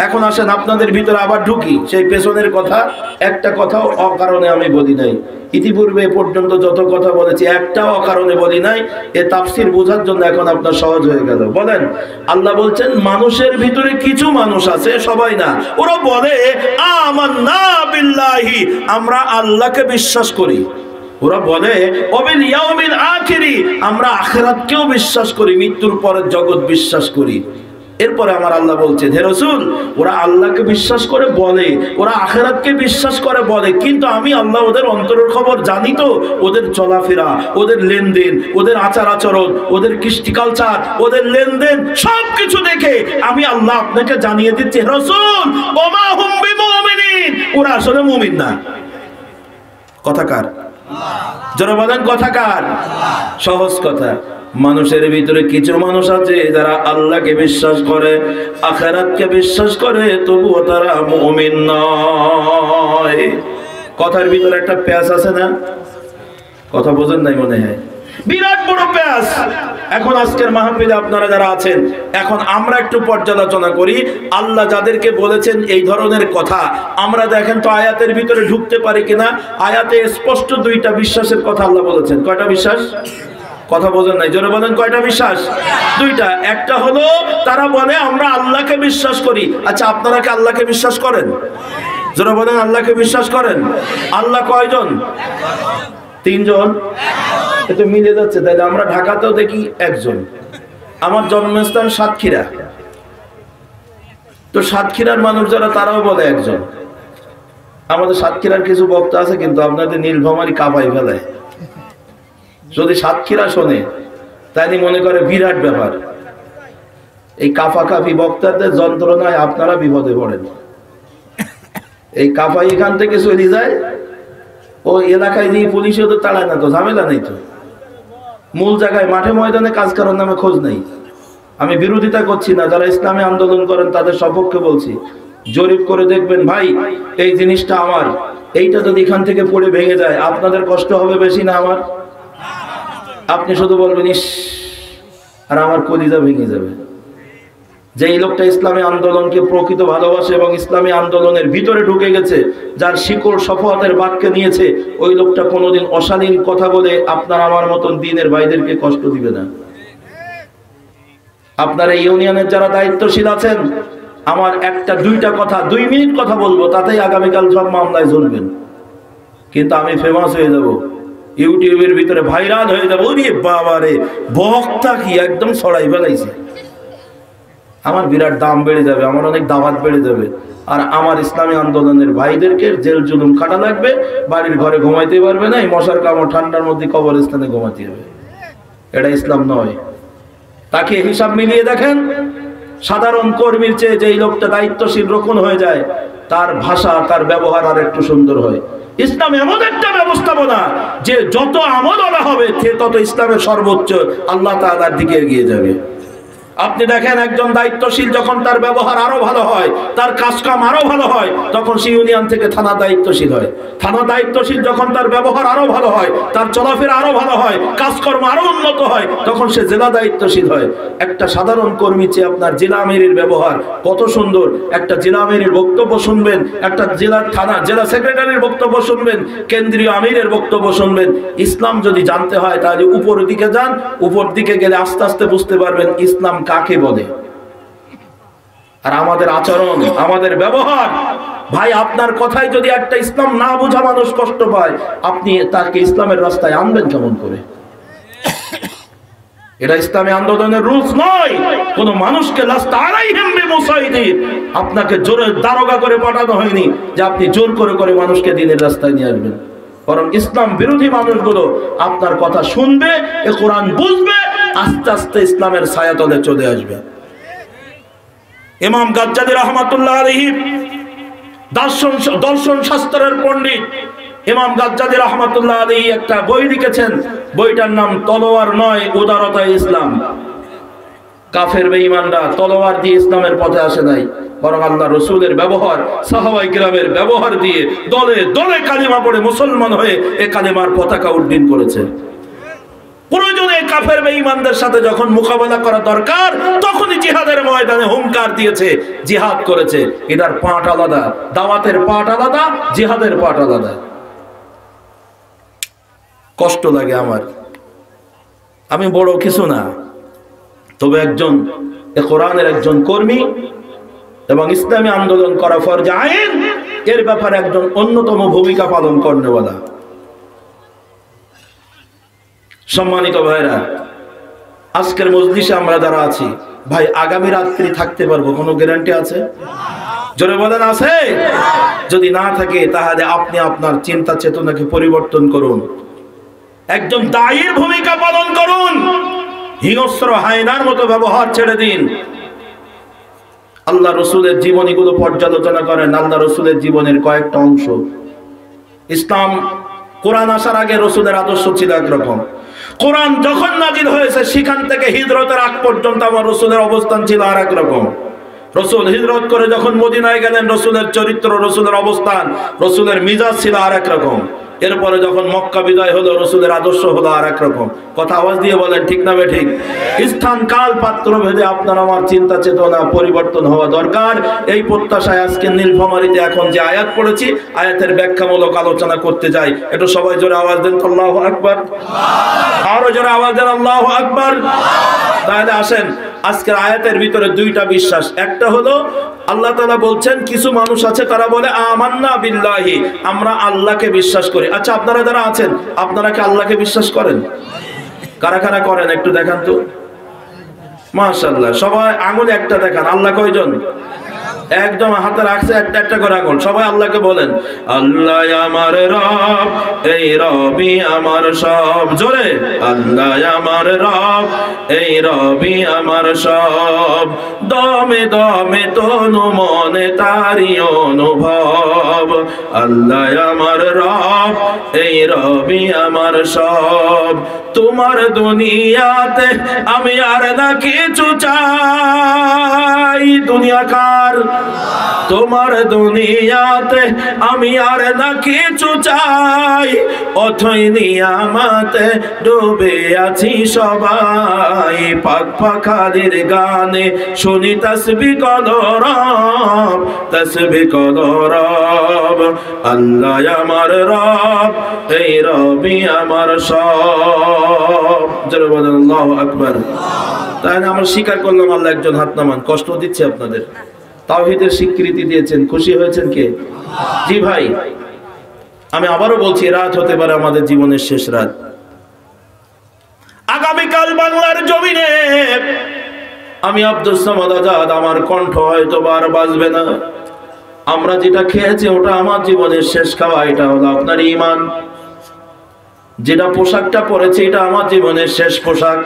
এখন আসেন আপনাদের ভিতরে আবার ঢুকি সেই পেছনের কথা। একটা কথাও অকারণে আমি বলি নাই। ইতিপূর্বে পর্যন্ত যত কথা বলেছি একটাও অকারণে বলি নাই। এ তাফসীর বোঝার জন্য এখন আপনার সহজ হয়ে গেল। বলেন, আল্লাহ বলছেন মানুষের ভিতরে কিছু মানুষ আছে, সবাই না। ওরা বলে আমান্না বিল্লাহি, আমরা আল্লাহকে বিশ্বাস করি। ওরা বলে ওয়াবিল ইয়াউমিল আখিরি, আমরা আখিরাতকেও বিশ্বাস করি, মৃত্যুর পরের জগৎ বিশ্বাস করি। এরপরে আমার আল্লাহ বলছে, হে রাসূল ওরা আল্লাহকে বিশ্বাস করে বলে, ওরা আখিরাতকে বিশ্বাস করে বলে, কিন্তু আমি আল্লাহ ওদের অন্তরের খবর জানি তো। ওদের চলাফেরা, ওদের লেনদেন, ওদের আচার আচরণ, ওদের কৃষ্টি কালচার, ওদের লেনদেন সবকিছু দেখে আমি আল্লাহ আপনাকে জানিয়ে দিচ্ছি, হে রাসূল ওমা হুম বিমুমিনিন, ওরা আসলে মুমিন না। কথা কার? যারা বলেন কথা কার? সহজ কথা, মানুষের ভিতরে কিছু মানুষ আছে যারা আল্লাহকে বিশ্বাস করে, আখিরাতকে বিশ্বাস করে, তবুও তারা মুমিন নয়। কথার ভিতরে একটা প্যাঁচ আছে না? কথা বোঝেন নাই মনে হয়, বিরাট বড় প্যাঁচ। এখন আজকের মাহফিলে আপনারা যারা আছেন, এখন আমরা একটু পর্যালোচনা করি। আল্লাহ যাদেরকে বলেছেন এই ধরনের কথা, আমরা দেখেন তো আয়াতের ভিতরে ঢুকতে পারি কিনা। আয়াতে স্পষ্ট দুইটা বিশ্বাসের কথা আল্লাহ বলেছেন। কয়টা বিশ্বাস? কথা বোঝেন নাই, জোরে বলেন, কয়টা বিশ্বাস? দুইটা। একটা হলো তারা বলে আমরা আল্লাহকে বিশ্বাস করি। আচ্ছা, আপনারা কি আল্লাহকে বিশ্বাস করেন? জোরে বলেন, আল্লাহকে বিশ্বাস করেন? আল্লাহ কয়জন? তিনজন। এটা মিলে যাচ্ছে। তাইলে আমরা ঢাকাতেও দেখি একজন। আমার জন্মস্থান সাতক্ষীরা, তো সাতক্ষীরার মানুষ যারা তারাও বলে একজন। আমাদের সাতক্ষীরার কিছু বক্তা আছে, কিন্তু আপনাদের নীলফামারী কাঁপাই ফেলায়। যদি সাতক্ষীরা শোনে তাই মনে করে বিরাট ব্যাপার। এই কাফাকাফি বক্তাদের যন্ত্রণায় আপনারা বিপদে পড়েন। এই কাফাই এখান থেকে চলে যায়, ও এলাকায় দিয়ে পুলিশও তো তাড়ায় না, তো ঝামেলা নেই। তো মূল জায়গায় মাঠে ময়দানে কাজ করার নামে খোঁজ নেই। আমি বিরোধিতা করছি না, যারা ইসলামে আন্দোলন করেন তাদের সপক্ষে বলছি। জরিপ করে দেখবেন ভাই, এই জিনিসটা আমার, এইটা যদি এখান থেকে পড়ে ভেঙে যায় আপনাদের কষ্ট হবে বেশি না আমার? আপনি শুধু বলবেন ইস, আর আমার কলিজা ভেঙে যাবে। যেই লোকটা ইসলামী আন্দোলনকে প্রকৃত ভালোবাসে এবং ইসলামী আন্দোলনের ভিতরে ঢুকে গেছে, যার শিকড় শফাতের বাক্যে নিয়েছে, ওই লোকটা কোনোদিন অশালীন কথা বলে আপনার আমার মতন দ্বীনের ভাইদেরকে কষ্ট দিবে না। আপনারা ইউনিয়নের যারা দায়িত্বশীল আছেন, আমার একটা দুইটা কথা 2 মিনিট কথা বলবো, তাতেই আগামীকাল সব মামলায় ঝুলবেন। কিন্তু আমি ফেমাস হয়ে যাব, ইউটিউবের ভিতরে ভাইরাল হয়ে যাবো। ওরে বাবা রে, বক্তা কি একদম ছড়াই ফেলাইছে। আমার বিরাট দাম বেড়ে যাবে, আমার অনেক দাওয়াত বেড়ে যাবে। আর আমার ইসলামী আন্দোলনের ভাইদেরকে জেল জুলুম কাটা লাগবে, বাড়ির ঘরে ঘুমাইতে পারবে না, এই মশার কামড় ঠান্ডার মধ্যে কবরস্থানে ঘুমাতে হবে। এটা ইসলাম নয়। তাকে হিসাব মিলিয়ে দেখেন, সাধারণ কর্মীর চেয়ে যেই লোকটা দায়িত্বশীল রক্ষণ হয়ে যায়, তার ভাষা তার ব্যবহার আর একটু সুন্দর হয়। ইসলাম এমন একটা ব্যবস্থাপনা যে যত আমলওয়ালা হবে তত ইসলামের সর্বোচ্চ আল্লাহ তাআলার দিকে এগিয়ে যাবে। আপনি দেখেন, একজন দায়িত্বশীল যখন তার ব্যবহার আরো ভালো হয়, তার কাজকাম আরো ভালো হয়, তখন সে ইউনিয়ন থেকে থানা দায়িত্বশীল হয়। থানা দায়িত্বশীল যখন তার ব্যবহার আরো ভালো হয়, তার চলাফেরা আরো ভালো হয়, কাজকর্ম আরো উন্নত হয়, তখন সে জেলা দায়িত্বশীল হয়। একটা সাধারণ কর্মী চেয়ে আপনার জেলা আমিরের ব্যবহার কত সুন্দর। একটা জেলা আমিরের বক্তব্য শুনবেন, একটা জেলা সেক্রেটারির বক্তব্য শুনবেন, কেন্দ্রীয় আমিরের বক্তব্য শুনবেন। ইসলাম যদি জানতে হয় তাহলে উপর দিকে যান, উপর দিকে গেলে আস্তে আস্তে বুঝতে পারবেন ইসলাম কাকে বলে। আর আমাদের আচরণ, আমাদের ব্যবহার, ভাই আপনার কথাই যদি একটা ইসলাম না বোঝা মানুষ কষ্ট পায়, আপনি তাকে ইসলামের রাস্তায় আনবেন কেমন করে? এটা ইসলামী আন্দোলনের রুলস নয়। কোন মানুষকে আপনাকে জোরে দারোগা করে পাঠানো হয়নি যে আপনি জোর করে করে মানুষকে দ্বীনের রাস্তায় নিয়ে আসবেন। বরং ইসলাম বিরোধী মানুষগুলো আপনার কথা শুনবে, এ কোরআন বুঝবে, আস্তে আস্তে ইসলামের ছায়াতলে চলে আসবে। ইমাম গাজ্জালী রাহমাতুল্লাহ আলাইহি দর্শন শাস্ত্রের পণ্ডিত ইমাম গাজ্জালী রাহমাতুল্লাহ আলাইহি একটা বই লিখেছেন। বইটার নাম তলোয়ার নয়, উদারতা ইসলাম। কাফের বেঈমানরা তলোয়ার দিয়ে ইসলামের পথে আসে নাই, বরং আল্লাহ রাসূলের ব্যবহার, সাহাবায়ে কিরামের ব্যবহার দিয়ে দলে দলে কালিমা পড়ে মুসলমান হয়ে এই কালিমার পতাকা উড্ডীন করেছে। প্রয়োজনে কাফের বেঈমানদের সাথে যখন মোকাবেলা করা দরকার, তখনই জিহাদের ময়দানে হুঙ্কার দিয়েছে, জিহাদ করেছে। এটার পাঠ আলাদা, দাওয়াতের পাঠ আলাদা, জিহাদের পাঠ আলাদা। কষ্ট লাগে আমার, আমি বড় কিছু না, তবে একজন কোরআনের একজন কর্মী এবং ইসলামী আন্দোলন করা ফরজ আইন, এর ব্যাপারে একজন অন্যতম ভূমিকা পালন করেনওয়ালা। সম্মানিত ভাইরা, আজকের মজলিসে আমরা যারা আছি, ভাই আগামী রাত্রি থাকতে পারবো কোনো গ্যারান্টি আছে? জোরে বলেন আছে? যদি না থাকে তাহলে আপনি আপনার চিন্তা চেতনাকে পরিবর্তন করুন, একজন দায়ীর ভূমিকা পালন করুন, হিংস্র হায়নার মতো ব্যবহার ছেড়ে দিন। আল্লাহ রসুলের জীবনীগুলো পর্যালোচনা করেন। আল্লাহ রসুলের জীবনের কয়েকটা অংশ। ইসলাম কোরআন আসার আগে রসুলের আদর্শ ছিল একরকম, কোরআন যখন নাজিল হয়েছে সেখান থেকে হিজরতের আগ পর্যন্ত আমার রসুলের অবস্থান ছিল আর এক রকম। রসুল হিজরত করে যখন মদিনায় গেলেন, রসুলের চরিত্র, রসুলের অবস্থান, রসুলের মিজাজ ছিল আর এক রকম। এরপরে যখন মক্কা বিজয় হলো, রসুলের আদর্শ হলো আর এক রকম। কথা আওয়াজ দিয়ে বলেন, ঠিক না বেঠিক? স্থান কাল পাত্র ভেদে আপনার আমার চিন্তা চেতনা পরিবর্তন হওয়া দরকার। এই প্রত্যাশায় আজকে নীলফামারীতে এখন যে আয়াত পড়েছি, আয়াতের ব্যাখ্যামূলক আলোচনা করতে যাই। একটু সবাই জোরে আওয়াজ দেন আল্লাহু আকবার, আরো জোরে আওয়াজ দেন আল্লাহু আকবার। তাহলে আসেন, আজকের আয়াতের ভিতরে দুইটা বিশ্বাস। একটা হলো আল্লাহ তাআলা বলছেন কিছু মানুষ আছে তারা বলে আমান্না বিল্লাহি, আমরা আল্লাহকে বিশ্বাস করি। আচ্ছা, আপনারা যারা আছেন, আপনারা কি আল্লাহকে বিশ্বাস করেন? কারা কারা করেন একটু দেখান তো। মাশাআল্লাহ, সবাই আঙুল একটা দেখান। আল্লাহ কয়জন? একদম হাতে রাখছে একটা একটা করে আঙুল। সবাই আল্লাহকে বলেন, আল্লাহ আমার রব, এই রবি আমার সব। জোরে, আল্লাহ আমার রব, এই রবি আমার সব। দমে দমে তনু মনে তারি অনুভব। আল্লাহ আমার রব, এই রবি আমার সব। তোমার দুনিয়াতে আমি আর না কিছু চাই। দুনিয়া কার? তোমার দুনিয়াতে আমি আর না কিছু চাই। অথই নিয়ামতে ডুবে আছি সবাই। পাক পাখালির গানে শুনি তাসবিহ কলরব, তাসবিহ কলরব। আল্লাহ আমার রব, এই রবি আমার সব। জোরে বলেন আল্লাহু আকবার। তাহলে আমরা স্বীকার করলাম আল্লাহ একজন, হাত নামান। কষ্ট দিচ্ছে আপনাদের, তাওহীদের স্বীকৃতি দিয়েছেন, খুশি হয়েছেন কে? জি ভাই, আমি আবারও বলছি, রাত হতে পারে আমাদের জীবনের শেষ রাত। আগামীকাল বাংলার জমিনে আমি আব্দুস সামাদ আজাদ, আমার কণ্ঠ হয়তো আর বাজবে না। আমরা যেটা খেয়েছি ওটা আমার জীবনের শেষ খাওয়া, এটা হলো আপনার ঈমান। যেটা পোশাকটা পরেছি এটা আমার জীবনের শেষ পোশাক।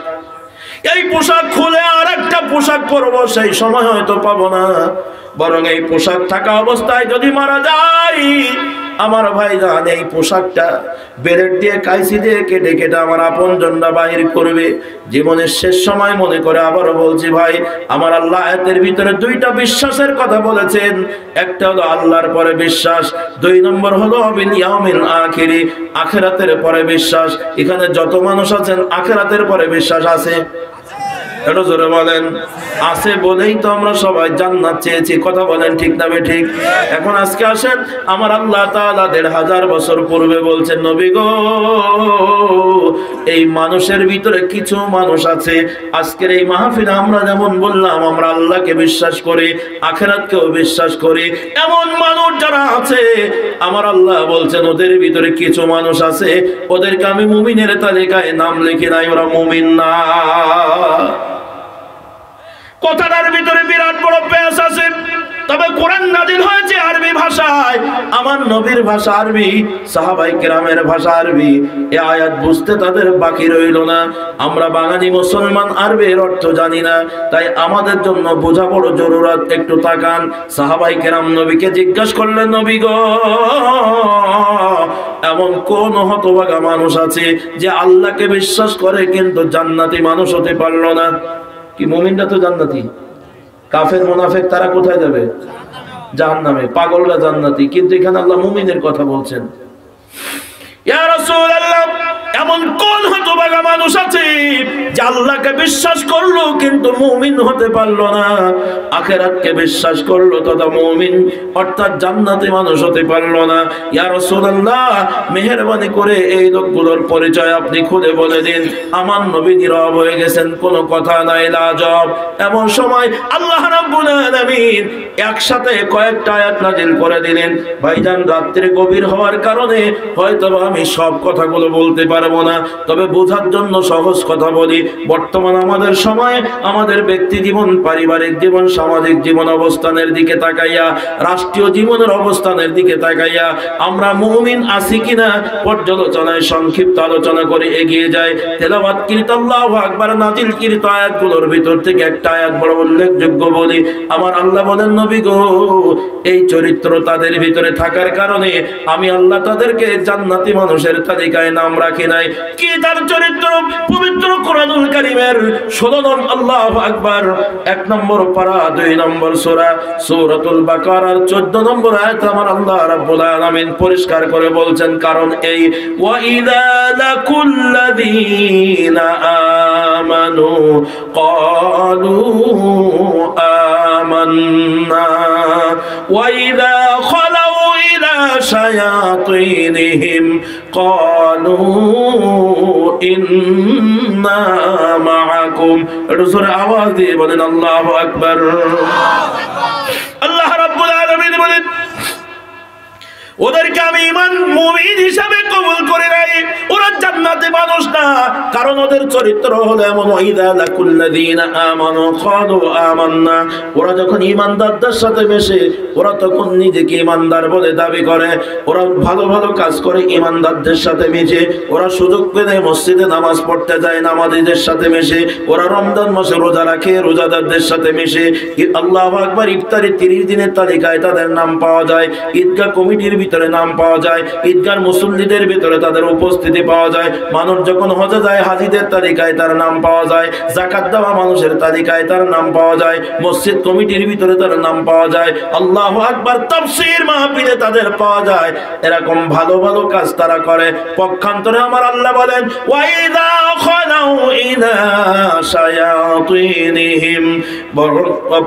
এই পোশাক খুলে আর একটা পোশাক পরবো, সেই সময় হয়তো পাবো না। বরং এই পোশাক থাকা অবস্থায় যদি মারা যায়, আমার ভাইজান এই পোশাকটা বেরেট দিয়ে কাইসি দিয়ে কেটে কেটে আমার আপনজনরা বাহির করবে জীবনের শেষ সময় মনে করে। আবারও বলছি ভাই, আমার আল্লাহ আয়াতের ভিতরে দুইটা বিশ্বাসের কথা বলেছেন। একটা হলো আল্লাহর পরে বিশ্বাস, 2 নম্বর হলো বিল ইয়াউমিল আখির, আখিরাতের পরে বিশ্বাস। এখানে যত মানুষ আছেন আখিরাতের পরে বিশ্বাস আছে? এটা জোরে বলেন। আছে বলেই তো আমরা সবাই জান্নাত চেয়েছি, কথা বলেন ঠিক না ঠিক? এখন আজকে আসেন, আমার আল্লাহ তাআলা 1500 বছর পূর্বে বলছেন, নবী গো, এই মানুষের ভিতরে কিছু মানুষ আছে, আজকের এই মাহফিলে আমরা যেমন বললাম আমরা আল্লাহকে বিশ্বাস করি, আখিরাতকেও বিশ্বাস করি, এমন মানুষ যারা আছে আমার আল্লাহ বলছেন ওদের ভিতরে কিছু মানুষ আছে, ওদেরকে আমি মুমিনের তালিকায় নাম লিখি নাই, ওরা মুমিন না। কথাটার ভিতরে বিরাট বড় পেশ আছে। তবে কোরআন নাযিল হয়েছে আরবি ভাষায়, আমার নবীর ভাষা আরবি, সাহাবায়ে কেরামের ভাষা আরবি। এই আয়াত বুঝতে তাদের বাকি রইল না। আমরা বাঙালি মুসলমান আরবির অর্থ জানি না, তাই আমাদের জন্য বোঝা বড় জরুরত। একটু তাকান, সাহাবায়ে কেরাম নবীকে জিজ্ঞাসা করলেন, নবী গো, এমন কোন হতভাগা মানুষ আছে যে আল্লাহকে বিশ্বাস করে কিন্তু জান্নাতি মানুষ হতে পারলো না? কি মুমিনরা তো জান্নাতি, কাফের মুনাফিক তারা কোথায় যাবে? জাহান্নামে। পাগলরা জান্নাতি, কিন্তু এখানে আল্লাহ মুমিনের কথা বলছেন। ইয়া রাসূলুল্লাহ, এমন কোন হতভাগা মানুষ আছে যে আল্লাহকে বিশ্বাস করলো কিন্তু মুমিন হতে পারলো না, আখিরাতকে বিশ্বাস করলো তথা মুমিন অর্থাৎ জান্নাতি মানুষ হতে পারলো না? ইয়া রাসূলুল্লাহ, মেহেরবানি করে এই লোকগুলোর পরিচয় আপনি খুলে বলে দিন। আমার নবী নীরব হয়ে গেছেন, কোনো কথা নাই, লাজবাব। এমন সময় আল্লাহ রাব্বুল আলামিন একসাথে কয়েকটা আয়াত নাযিল করে দিলেন। ভাইজান, রাত্রি গভীর হওয়ার কারণে হয়তো আমি সব কথাগুলো বলতে পারবো না, তবে বোঝার জন্য সহজ কথা বলি। বর্তমান আমাদের সময়ে আমাদের ব্যক্তি জীবন, পারিবারিক জীবন, সামাজিক জীবন অবস্থানের দিকে তাকাইয়া, রাষ্ট্রীয় জীবনের অবস্থানের দিকে তাকাইয়া আমরা মুমিন আছি কিনা পর্যালোচনায় সংক্ষিপ্ত আলোচনা করে এগিয়ে যায়। তেলাওয়াতকৃত আল্লাহু আকবার নাযিলকৃত আয়াতগুলোর ভিতর থেকে একটা আয়াত বড় উল্লেখযোগ্য বলি। আমার আল্লাহ বলেন, নবী গো, এই চরিত্র তাদের ভিতরে থাকার কারণে আমি আল্লাহ তাদেরকে জান্নাতি মানুষের তালিকায় নাম রাখি নাই। কি তার চরিত্র? পবিত্র কোরআনুল কারীমের 16 নং আল্লাহু আকবার 1 নম্বর পারা 2 নম্বর সূরা সূরাতুল বাকারার 14 নম্বর আয়াত আমার আল্লাহ রাব্বুল আলামিন পরিষ্কার করে বলছেন, কারণ এই ওয়া ইযা লাকুল্লাযীনা আমানু ক্বালু আমান্না ওয়া ইযা খালাউ ইলা শায়াতিনহিম ক্বালু ইন্না মাআকুম। একটু জোরে আওয়াজ দিয়ে বলেন আল্লাহু আকবার। আল্লাহ রাব্বুল আলামিন বলেন, ওদেরকে আমি ঈমান মুমিন হিসাবে কবুল করে নাই, ওরা জান্নাতি মানুষ না, কারণ ওদের চরিত্র হলো এমন। ওয়াইদা লাকুল্লাযীনা আমানু ক্বালু আমান্না, ওরা যখন ঈমানদারদের সাথে মেশে ওরা তখন নিজেকে ঈমানদার বলে দাবি করে, ওরা ভালো ভালো কাজ করে ঈমানদারদের সাথে মিশে, ওরা সুযোগ পেলে মসজিদে নামাজ পড়তে যায় নামাজীদের সাথে মেশে, ওরা রমজান মাসে রোজা রাখে রোজাদারদের সাথে মেশে। আল্লাহু আকবার, ইফতারি 30 দিনের তালিকায় তাদের নাম পাওয়া যায়, ঈদগাহ কমিটির ভিতরে নাম পাওয়া যায়, ঈদগার মুসল্লিদের ভিতরে তাদের উপস্থিতি পাওয়া যায়, মানুষ যখন হজে যায় হাজীদের তালিকায় তার নাম পাওয়া যায়, যাকাত দেওয়া মানুষের তালিকায় তার নাম পাওয়া যায়, মসজিদ কমিটির ভিতরে তার নাম পাওয়া যায়, আল্লাহু আকবার, তাফসীর মাহফিলে তাদের পাওয়া যায়। এরকম ভালো ভালো কাজ তারা করে। পক্ষান্তরে আমার আল্লাহ বলেন, ওয়াইদা খালাউ ইলা শায়াতিনহিম,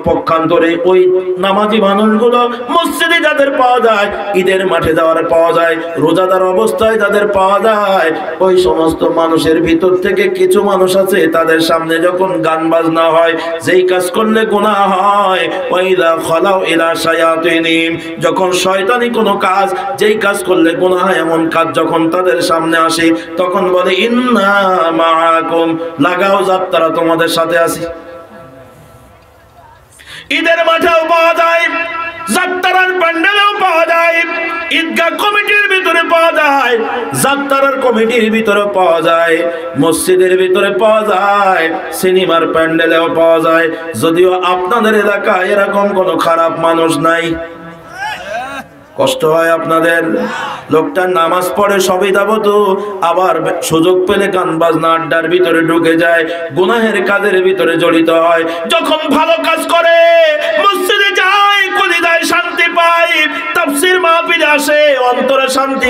পক্ষান্তরে ওই নামাজি মানুষগুলো মসজিদে যাদের পাওয়া যায়, ঈদের মাঠে যাওয়ার পাওয়া যায়, রোজাদার অবস্থায় যাদের পাওয়া যায়, ওই সমস্ত মানুষের ভিতর থেকে কিছু মানুষ আছে তাদের সামনে যখন গান বাজনা হয়, যেই কাজ করলে গুনাহ হয়, ওয়াইদা খালাউ ইলা শায়াতিনিম, যখন শয়তানি কোনো কাজ, যেই কাজ করলে গুনাহ হয় এমন কাজ যখন তাদের সামনে আসে, তখন বলে ইন্না মাআকুম, লাগাও যাত্রা তোমাদের সাথে আছি। ঈদের মাঠেও পাওয়া যায়, যাত্রার প্যান্ডেলেও পাওয়া যায়, ঈদগাহ কমিটির ভিতরে পাওয়া যায়, যাত্রার কমিটির ভিতরে পাওয়া যায়, মসজিদের ভিতরে পাওয়া যায়, সিনেমার প্যান্ডেলেও পাওয়া যায়। যদিও আপনাদের এলাকায় এরকম কোনো খারাপ মানুষ নাই। কষ্ট হয় আপনাদের, লোকটা নামাজ পড়ে সবই যাবত, আবার সুযোগ পেলে গান বাজনা আড্ডার ভিতরে ঢুকে যায়, গুনাহের কাজের ভিতরে জড়িত হয়। যখন ভালো কাজ করে মসজিদে যায়, কলিজায় শান্তি পায়, তাফসীর মাহফিলে আসে, অন্তরে শান্তি